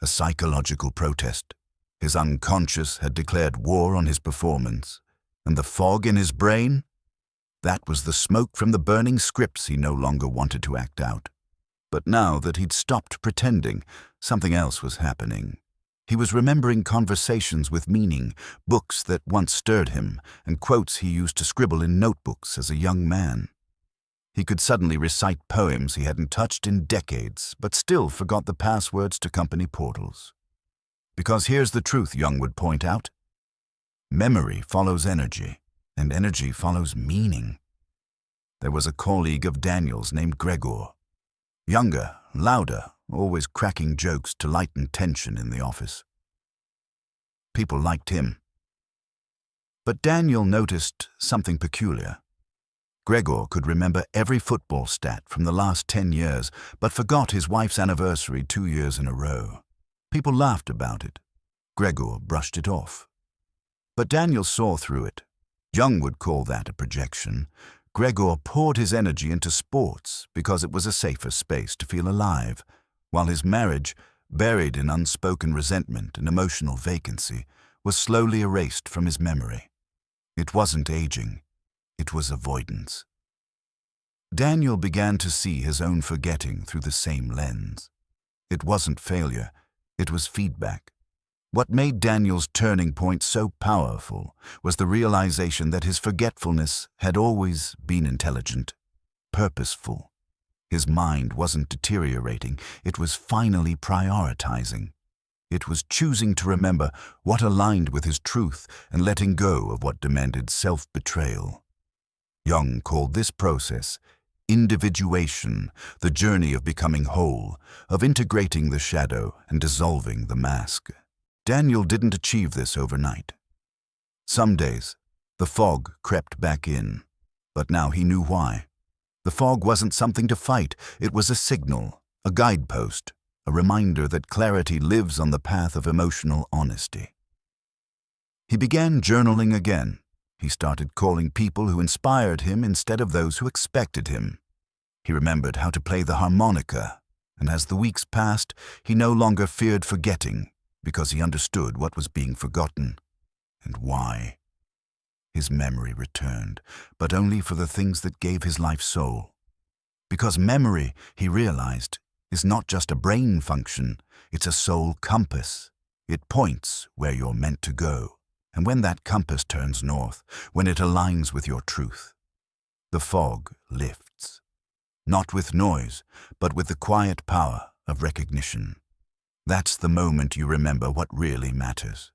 a psychological protest. His unconscious had declared war on his performance, and the fog in his brain? That was the smoke from the burning scripts he no longer wanted to act out. But now that he'd stopped pretending, something else was happening. He was remembering conversations with meaning, books that once stirred him, and quotes he used to scribble in notebooks as a young man. He could suddenly recite poems he hadn't touched in decades, but still forgot the passwords to company portals. Because here's the truth, Jung would point out. Memory follows energy, and energy follows meaning. There was a colleague of Daniel's named Gregor. Younger, louder, always cracking jokes to lighten tension in the office. People liked him. But Daniel noticed something peculiar. Gregor could remember every football stat from the last 10 years, but forgot his wife's anniversary 2 years in a row. People laughed about it. Gregor brushed it off. But Daniel saw through it. Jung would call that a projection. Gregor poured his energy into sports because it was a safer space to feel alive, while his marriage, buried in unspoken resentment and emotional vacancy, was slowly erased from his memory. It wasn't aging. It was avoidance. Daniel began to see his own forgetting through the same lens. It wasn't failure. It was feedback. What made Daniel's turning point so powerful was the realization that his forgetfulness had always been intelligent, purposeful. His mind wasn't deteriorating, it was finally prioritizing. It was choosing to remember what aligned with his truth and letting go of what demanded self-betrayal. Jung called this process individuation, the journey of becoming whole, of integrating the shadow and dissolving the mask. Daniel didn't achieve this overnight. Some days, the fog crept back in, but now he knew why. The fog wasn't something to fight, it was a signal, a guidepost, a reminder that clarity lives on the path of emotional honesty. He began journaling again. He started calling people who inspired him instead of those who expected him. He remembered how to play the harmonica, and as the weeks passed, he no longer feared forgetting, because he understood what was being forgotten, and why. His memory returned, but only for the things that gave his life soul. Because memory, he realized, is not just a brain function, it's a soul compass. It points where you're meant to go. And when that compass turns north, when it aligns with your truth, the fog lifts. Not with noise, but with the quiet power of recognition. That's the moment you remember what really matters.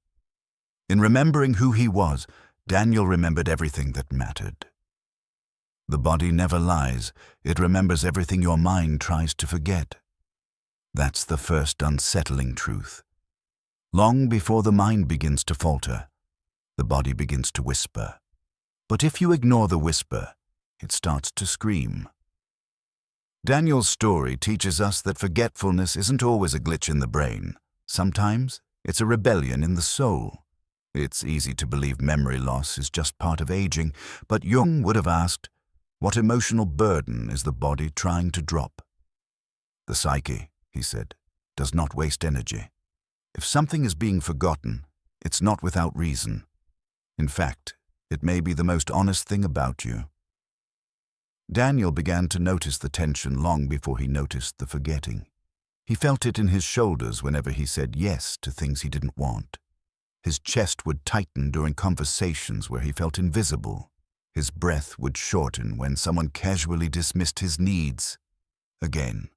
In remembering who he was, Daniel remembered everything that mattered. The body never lies. It remembers everything your mind tries to forget. That's the first unsettling truth. Long before the mind begins to falter, the body begins to whisper. But if you ignore the whisper, it starts to scream. Daniel's story teaches us that forgetfulness isn't always a glitch in the brain. Sometimes it's a rebellion in the soul. It's easy to believe memory loss is just part of aging, but Jung would have asked, what emotional burden is the body trying to drop? The psyche, he said, does not waste energy. If something is being forgotten, it's not without reason. In fact, it may be the most honest thing about you. Daniel began to notice the tension long before he noticed the forgetting. He felt it in his shoulders whenever he said yes to things he didn't want. His chest would tighten during conversations where he felt invisible. His breath would shorten when someone casually dismissed his needs. Again.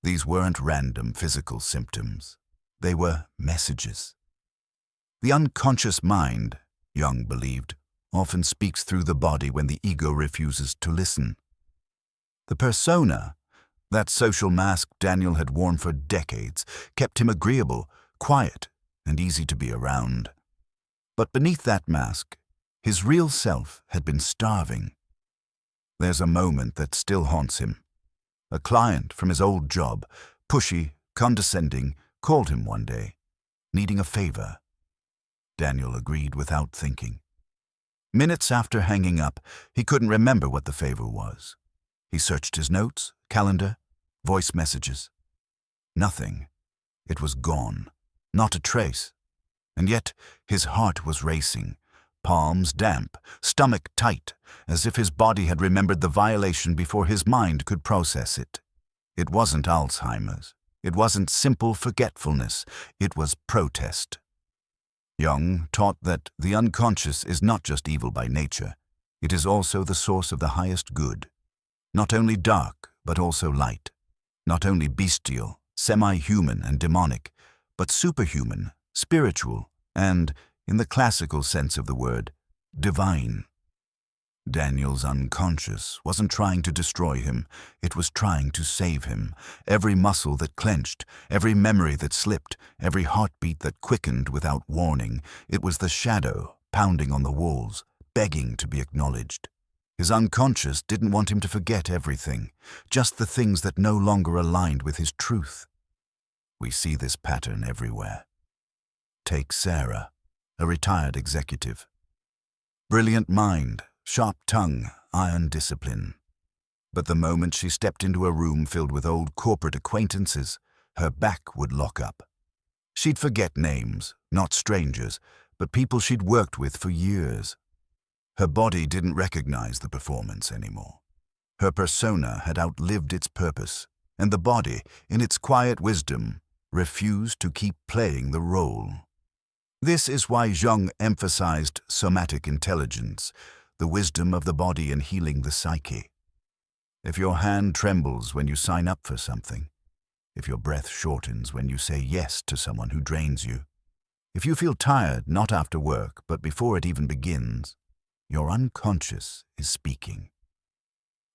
These weren't random physical symptoms. They were messages. The unconscious mind, Jung believed, often speaks through the body when the ego refuses to listen. The persona, that social mask Daniel had worn for decades, kept him agreeable, quiet, and easy to be around. But beneath that mask, his real self had been starving. There's a moment that still haunts him. A client from his old job, pushy, condescending, called him one day, needing a favor. Daniel agreed without thinking. Minutes after hanging up, he couldn't remember what the favor was. He searched his notes, calendar, voice messages. Nothing. It was gone. Not a trace. And yet his heart was racing, palms damp, stomach tight, as if his body had remembered the violation before his mind could process it. It wasn't Alzheimer's. It wasn't simple forgetfulness. It was protest. Jung taught that the unconscious is not just evil by nature. It is also the source of the highest good. Not only dark, but also light. Not only bestial, semi-human and demonic, but superhuman, spiritual, and, in the classical sense of the word, divine. Daniel's unconscious wasn't trying to destroy him. It was trying to save him. Every muscle that clenched, every memory that slipped, every heartbeat that quickened without warning, it was the shadow pounding on the walls, begging to be acknowledged. His unconscious didn't want him to forget everything, just the things that no longer aligned with his truth. We see this pattern everywhere. Take Sarah, a retired executive. Brilliant mind, sharp tongue, iron discipline. But the moment she stepped into a room filled with old corporate acquaintances, her back would lock up. She'd forget names, not strangers, but people she'd worked with for years. Her body didn't recognize the performance anymore. Her persona had outlived its purpose, and the body, in its quiet wisdom, refused to keep playing the role. This is why Jung emphasized somatic intelligence, the wisdom of the body in healing the psyche. If your hand trembles when you sign up for something, if your breath shortens when you say yes to someone who drains you, if you feel tired not after work but before it even begins, your unconscious is speaking.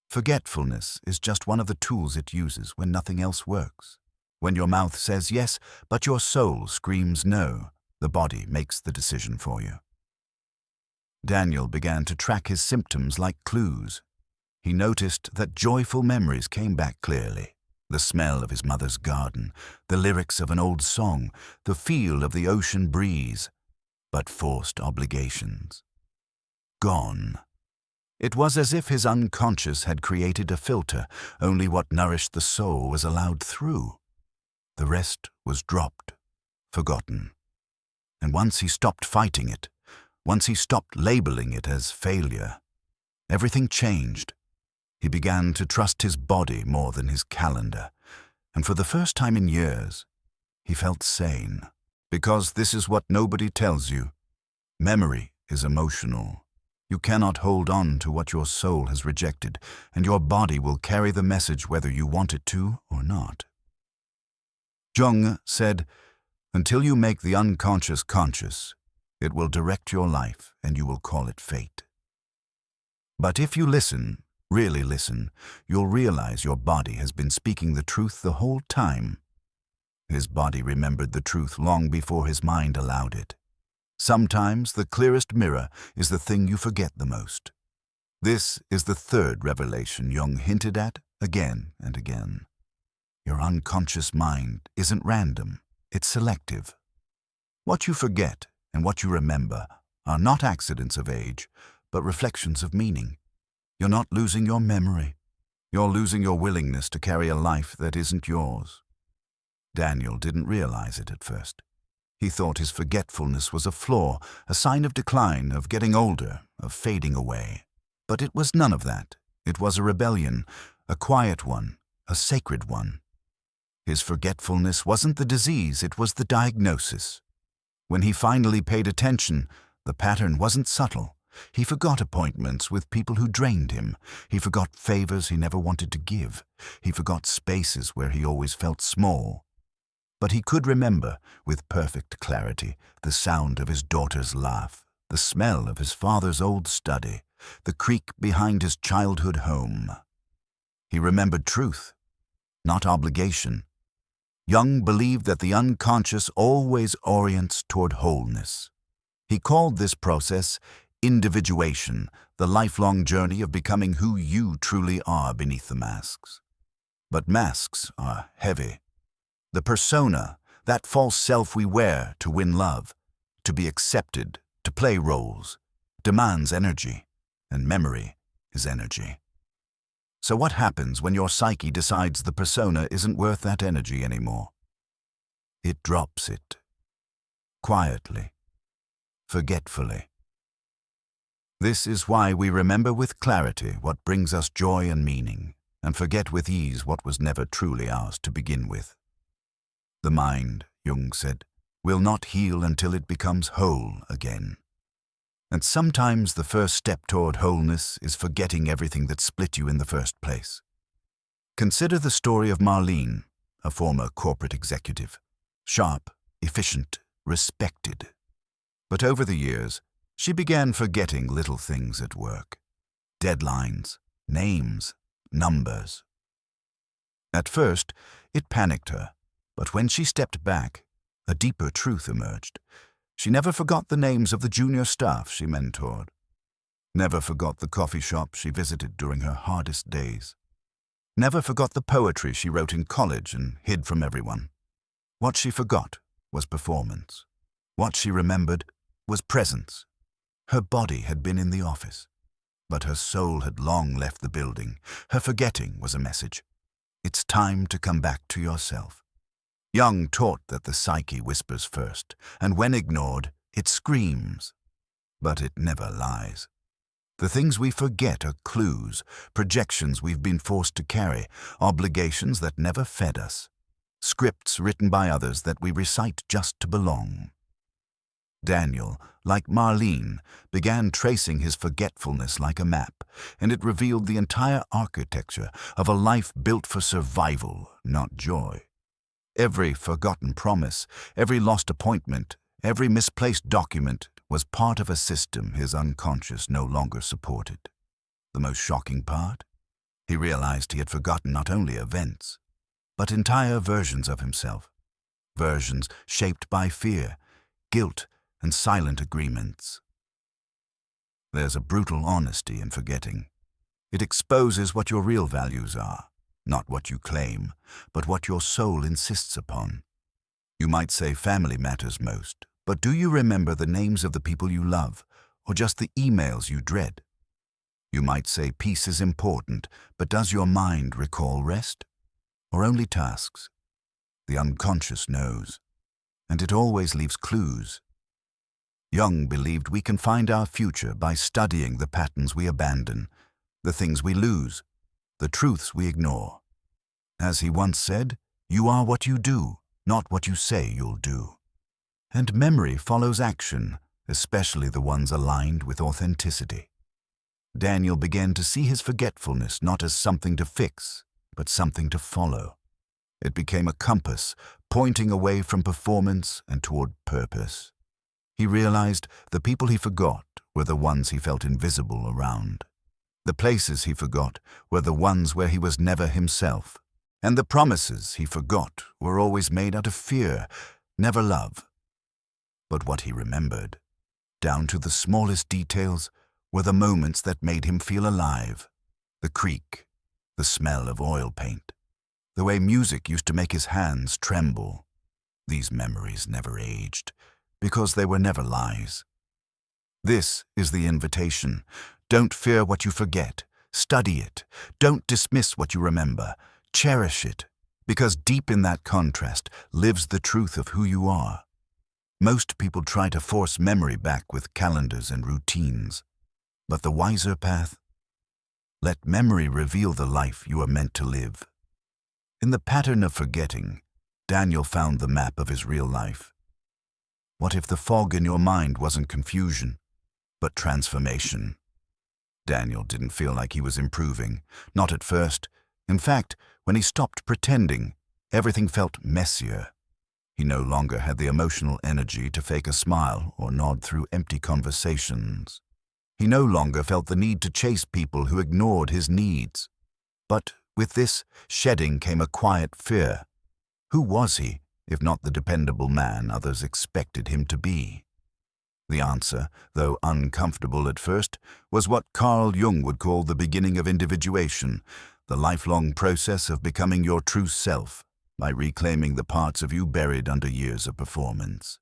Forgetfulness is just one of the tools it uses when nothing else works. When your mouth says yes, but your soul screams no, the body makes the decision for you. Daniel began to track his symptoms like clues. He noticed that joyful memories came back clearly. The smell of his mother's garden, the lyrics of an old song, the feel of the ocean breeze, but forced obligations. Gone. It was as if his unconscious had created a filter. Only what nourished the soul was allowed through. The rest was dropped, forgotten. And once he stopped fighting it, once he stopped labeling it as failure, everything changed. He began to trust his body more than his calendar, and for the first time in years, he felt sane. Because this is what nobody tells you. Memory is emotional. You cannot hold on to what your soul has rejected, and your body will carry the message whether you want it to or not. Jung said, "Until you make the unconscious conscious, it will direct your life and you will call it fate." But if you listen, really listen, you'll realize your body has been speaking the truth the whole time. His body remembered the truth long before his mind allowed it. Sometimes the clearest mirror is the thing you forget the most. This is the third revelation Jung hinted at again and again. Your unconscious mind isn't random, it's selective. What you forget and what you remember are not accidents of age, but reflections of meaning. You're not losing your memory. You're losing your willingness to carry a life that isn't yours. Daniel didn't realize it at first. He thought his forgetfulness was a flaw, a sign of decline, of getting older, of fading away. But it was none of that. It was a rebellion, a quiet one, a sacred one. His forgetfulness wasn't the disease, it was the diagnosis. When he finally paid attention, the pattern wasn't subtle. He forgot appointments with people who drained him. He forgot favors he never wanted to give. He forgot spaces where he always felt small. But he could remember, with perfect clarity, the sound of his daughter's laugh, the smell of his father's old study, the creak behind his childhood home. He remembered truth, not obligation. Jung believed that the unconscious always orients toward wholeness. He called this process individuation, the lifelong journey of becoming who you truly are beneath the masks. But masks are heavy. The persona, that false self we wear to win love, to be accepted, to play roles, demands energy, and memory is energy. So what happens when your psyche decides the persona isn't worth that energy anymore? It drops it. Quietly. Forgetfully. This is why we remember with clarity what brings us joy and meaning, and forget with ease what was never truly ours to begin with. The mind, Jung said, will not heal until it becomes whole again. And sometimes the first step toward wholeness is forgetting everything that split you in the first place. Consider the story of Marlene, a former corporate executive. Sharp, efficient, respected. But over the years, she began forgetting little things at work. Deadlines, names, numbers. At first, it panicked her. But when she stepped back, a deeper truth emerged. She never forgot the names of the junior staff she mentored. Never forgot the coffee shop she visited during her hardest days. Never forgot the poetry she wrote in college and hid from everyone. What she forgot was performance. What she remembered was presence. Her body had been in the office, but her soul had long left the building. Her forgetting was a message. It's time to come back to yourself. Jung taught that the psyche whispers first, and when ignored, it screams. But it never lies. The things we forget are clues, projections we've been forced to carry, obligations that never fed us, scripts written by others that we recite just to belong. Daniel, like Marlene, began tracing his forgetfulness like a map, and it revealed the entire architecture of a life built for survival, not joy. Every forgotten promise, every lost appointment, every misplaced document was part of a system his unconscious no longer supported. The most shocking part? He realized he had forgotten not only events, but entire versions of himself. Versions shaped by fear, guilt, and silent agreements. There's a brutal honesty in forgetting. It exposes what your real values are. Not what you claim, but what your soul insists upon. You might say family matters most, but do you remember the names of the people you love, or just the emails you dread? You might say peace is important, but does your mind recall rest? Or only tasks? The unconscious knows, and it always leaves clues. Jung believed we can find our future by studying the patterns we abandon, the things we lose, the truths we ignore. As he once said, you are what you do, not what you say you'll do. And memory follows action, especially the ones aligned with authenticity. Daniel began to see his forgetfulness not as something to fix, but something to follow. It became a compass, pointing away from performance and toward purpose. He realized the people he forgot were the ones he felt invisible around. The places he forgot were the ones where he was never himself. And the promises he forgot were always made out of fear, never love. But what he remembered, down to the smallest details, were the moments that made him feel alive. The creak, the smell of oil paint, the way music used to make his hands tremble. These memories never aged, because they were never lies. This is the invitation. Don't fear what you forget. Study it. Don't dismiss what you remember. Cherish it, because deep in that contrast lives the truth of who you are. Most people try to force memory back with calendars and routines. But the wiser path? Let memory reveal the life you are meant to live. In the pattern of forgetting, Daniel found the map of his real life. What if the fog in your mind wasn't confusion, but transformation? Daniel didn't feel like he was improving, not at first. In fact, when he stopped pretending, everything felt messier. He no longer had the emotional energy to fake a smile or nod through empty conversations. He no longer felt the need to chase people who ignored his needs. But with this shedding came a quiet fear. Who was he, if not the dependable man others expected him to be? The answer, though uncomfortable at first, was what Carl Jung would call the beginning of individuation, the lifelong process of becoming your true self by reclaiming the parts of you buried under years of performance.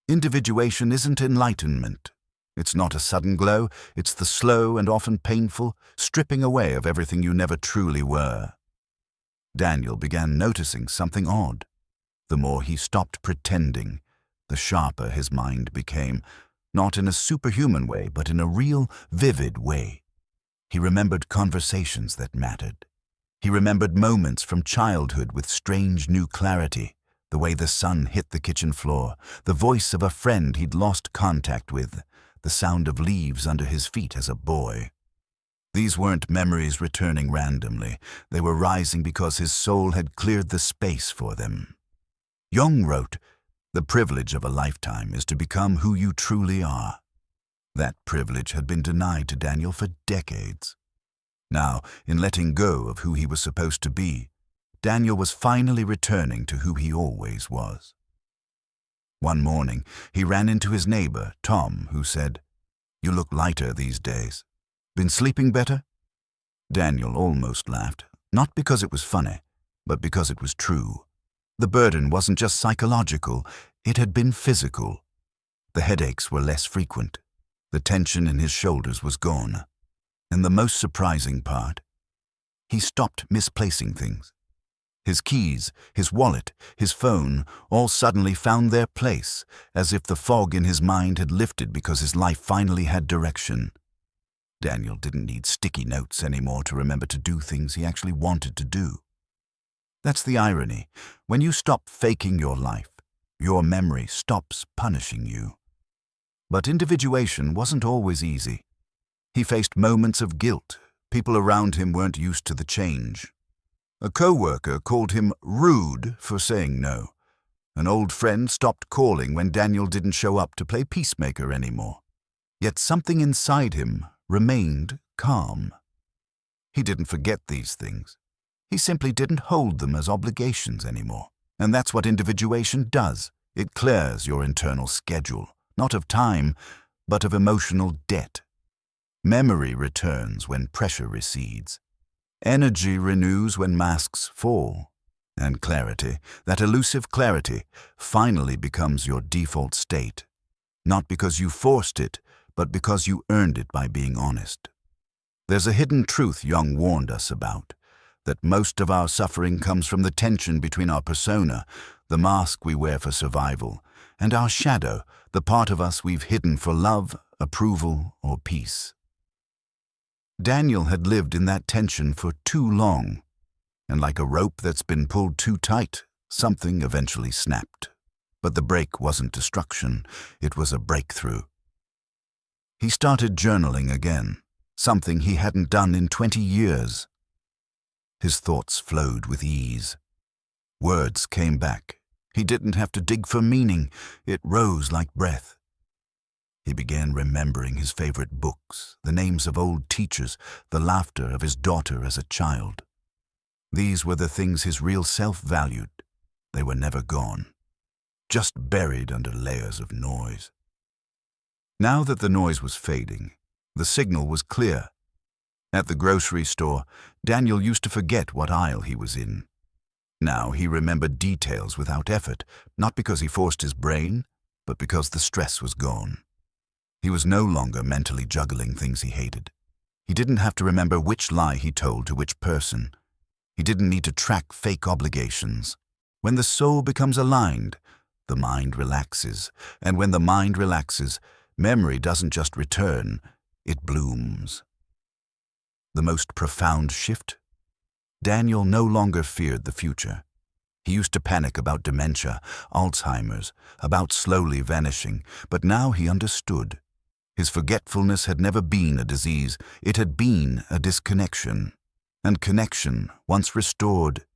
Individuation isn't enlightenment. It's not a sudden glow, it's the slow and often painful stripping away of everything you never truly were. Daniel began noticing something odd. The more he stopped pretending, the sharper his mind became, not in a superhuman way, but in a real, vivid way. He remembered conversations that mattered. He remembered moments from childhood with strange new clarity, the way the sun hit the kitchen floor, the voice of a friend he'd lost contact with, the sound of leaves under his feet as a boy. These weren't memories returning randomly. They were rising because his soul had cleared the space for them. Jung wrote, "The privilege of a lifetime is to become who you truly are." That privilege had been denied to Daniel for decades. Now, in letting go of who he was supposed to be, Daniel was finally returning to who he always was. One morning, he ran into his neighbor, Tom, who said, "You look lighter these days. Been sleeping better?" Daniel almost laughed, not because it was funny, but because it was true. The burden wasn't just psychological, it had been physical. The headaches were less frequent. The tension in his shoulders was gone. And the most surprising part, he stopped misplacing things. His keys, his wallet, his phone, all suddenly found their place, as if the fog in his mind had lifted because his life finally had direction. Daniel didn't need sticky notes anymore to remember to do things he actually wanted to do. That's the irony. When you stop faking your life, your memory stops punishing you. But individuation wasn't always easy. He faced moments of guilt. People around him weren't used to the change. A co-worker called him rude for saying no. An old friend stopped calling when Daniel didn't show up to play peacemaker anymore. Yet something inside him remained calm. He didn't forget these things. He simply didn't hold them as obligations anymore. And that's what individuation does. It clears your internal schedule, not of time, but of emotional debt. Memory returns when pressure recedes. Energy renews when masks fall. And clarity, that elusive clarity, finally becomes your default state. Not because you forced it, but because you earned it by being honest. There's a hidden truth Jung warned us about, that most of our suffering comes from the tension between our persona, the mask we wear for survival, and our shadow, the part of us we've hidden for love, approval, or peace. Daniel had lived in that tension for too long, and like a rope that's been pulled too tight, something eventually snapped. But the break wasn't destruction, it was a breakthrough. He started journaling again, something he hadn't done in 20 years. His thoughts flowed with ease. Words came back. He didn't have to dig for meaning. It rose like breath. He began remembering his favorite books, the names of old teachers, the laughter of his daughter as a child. These were the things his real self valued. They were never gone, just buried under layers of noise. Now that the noise was fading, the signal was clear. At the grocery store, Daniel used to forget what aisle he was in. Now he remembered details without effort, not because he forced his brain, but because the stress was gone. He was no longer mentally juggling things he hated. He didn't have to remember which lie he told to which person. He didn't need to track fake obligations. When the soul becomes aligned, the mind relaxes, and when the mind relaxes, memory doesn't just return, it blooms. The most profound shift? Daniel no longer feared the future. He used to panic about dementia, Alzheimer's, about slowly vanishing, but now he understood. His forgetfulness had never been a disease, it had been a disconnection. And connection, once restored,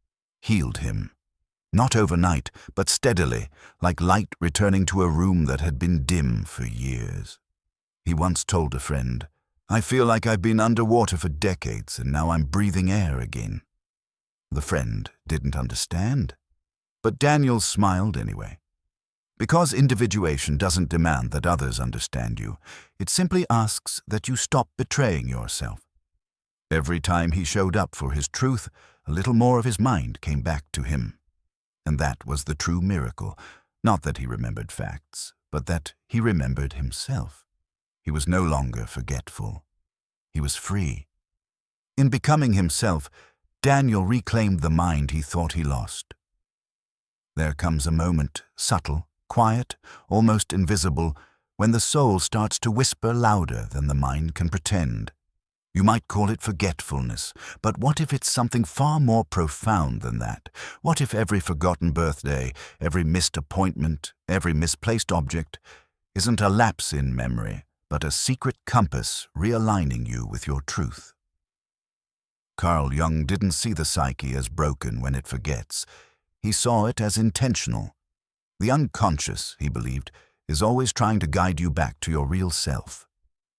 healed him. Not overnight, but steadily, like light returning to a room that had been dim for years. He once told a friend, "I feel like I've been underwater for decades and now I'm breathing air again." The friend didn't understand, but Daniel smiled anyway. Because individuation doesn't demand that others understand you, it simply asks that you stop betraying yourself. Every time he showed up for his truth, a little more of his mind came back to him. And that was the true miracle. Not that he remembered facts, but that he remembered himself. He was no longer forgetful. He was free. In becoming himself, Daniel reclaimed the mind he thought he lost. There comes a moment, subtle, quiet, almost invisible, when the soul starts to whisper louder than the mind can pretend. You might call it forgetfulness, but what if it's something far more profound than that? What if every forgotten birthday, every missed appointment, every misplaced object isn't a lapse in memory, but a secret compass realigning you with your truth? Carl Jung didn't see the psyche as broken when it forgets. He saw it as intentional. The unconscious, he believed, is always trying to guide you back to your real self.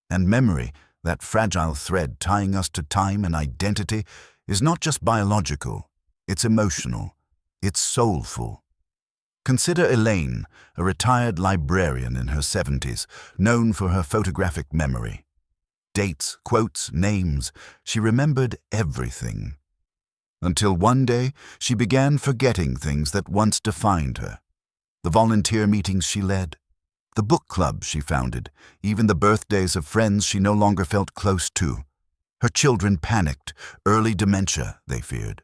And memory, that fragile thread tying us to time and identity, is not just biological, it's emotional, it's soulful. Consider Elaine, a retired librarian in her 70s, known for her photographic memory. Dates, quotes, names, she remembered everything. Until one day, she began forgetting things that once defined her. The volunteer meetings she led, the book clubs she founded, even the birthdays of friends she no longer felt close to. Her children panicked, early dementia, they feared.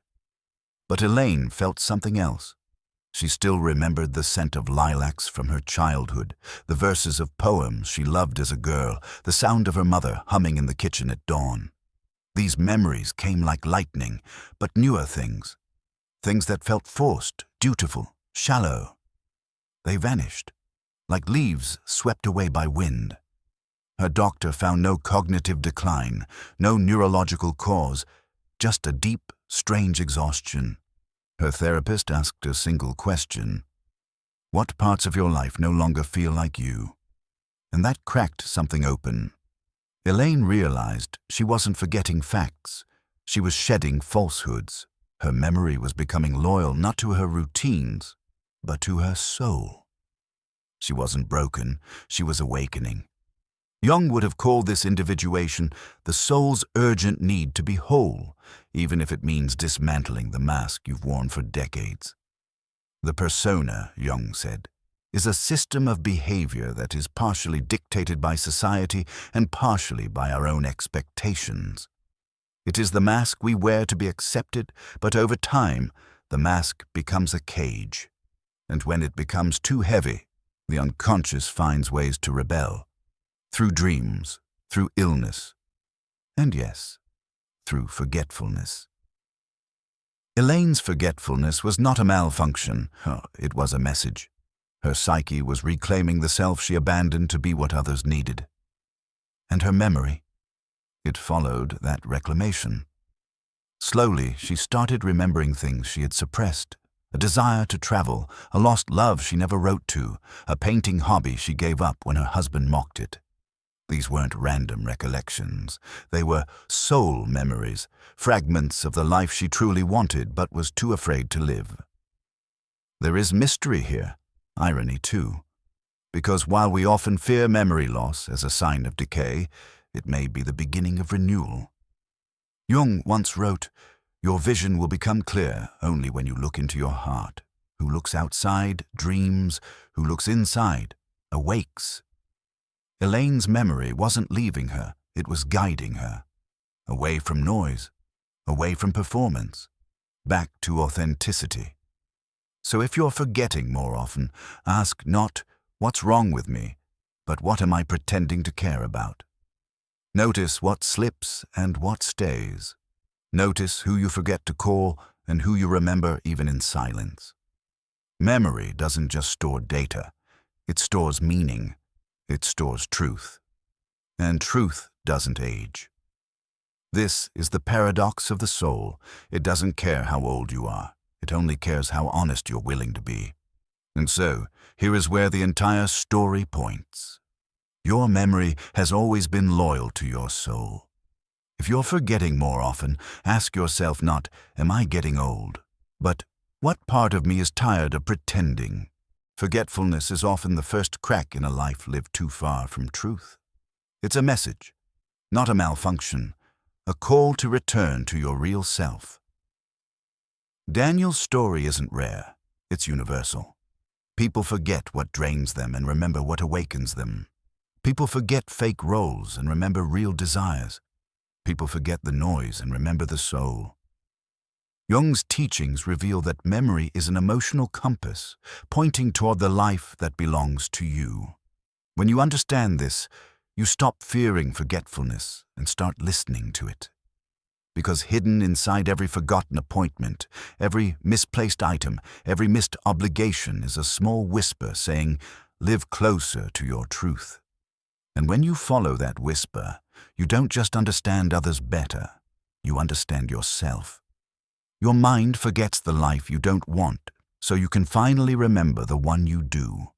But Elaine felt something else. She still remembered the scent of lilacs from her childhood, the verses of poems she loved as a girl, the sound of her mother humming in the kitchen at dawn. These memories came like lightning, but newer things. Things that felt forced, dutiful, shallow. They vanished, like leaves swept away by wind. Her doctor found no cognitive decline, no neurological cause, just a deep, strange exhaustion. Her therapist asked a single question: "What parts of your life no longer feel like you?" And that cracked something open. Elaine realized she wasn't forgetting facts. She was shedding falsehoods. Her memory was becoming loyal not to her routines, but to her soul. She wasn't broken, she was awakening. Jung would have called this individuation the soul's urgent need to be whole, even if it means dismantling the mask you've worn for decades. The persona, Jung said, is a system of behavior that is partially dictated by society and partially by our own expectations. It is the mask we wear to be accepted, but over time, the mask becomes a cage. And when it becomes too heavy, the unconscious finds ways to rebel. Through dreams, through illness, and yes, through forgetfulness. Elaine's forgetfulness was not a malfunction, it was a message. Her psyche was reclaiming the self she abandoned to be what others needed. And her memory? It followed that reclamation. Slowly, she started remembering things she had suppressed. A desire to travel, a lost love she never wrote to, a painting hobby she gave up when her husband mocked it. These weren't random recollections. They were soul memories, fragments of the life she truly wanted but was too afraid to live. There is mystery here, irony too, because while we often fear memory loss as a sign of decay, it may be the beginning of renewal. Jung once wrote, "Your vision will become clear only when you look into your heart. Who looks outside dreams, who looks inside awakes." Elaine's memory wasn't leaving her, it was guiding her. Away from noise, away from performance, back to authenticity. So if you're forgetting more often, ask not, "What's wrong with me?" but "What am I pretending to care about?" Notice what slips and what stays. Notice who you forget to call and who you remember even in silence. Memory doesn't just store data, it stores meaning. It stores truth. And truth doesn't age. This is the paradox of the soul. It doesn't care how old you are. It only cares how honest you're willing to be. And so, here is where the entire story points. Your memory has always been loyal to your soul. If you're forgetting more often, ask yourself not, "Am I getting old?" but "What part of me is tired of pretending?" Forgetfulness is often the first crack in a life lived too far from truth. It's a message, not a malfunction, a call to return to your real self. Daniel's story isn't rare, it's universal. People forget what drains them and remember what awakens them. People forget fake roles and remember real desires. People forget the noise and remember the soul. Jung's teachings reveal that memory is an emotional compass, pointing toward the life that belongs to you. When you understand this, you stop fearing forgetfulness and start listening to it. Because hidden inside every forgotten appointment, every misplaced item, every missed obligation is a small whisper saying, "Live closer to your truth." And when you follow that whisper, you don't just understand others better, you understand yourself. Your mind forgets the life you don't want, so you can finally remember the one you do.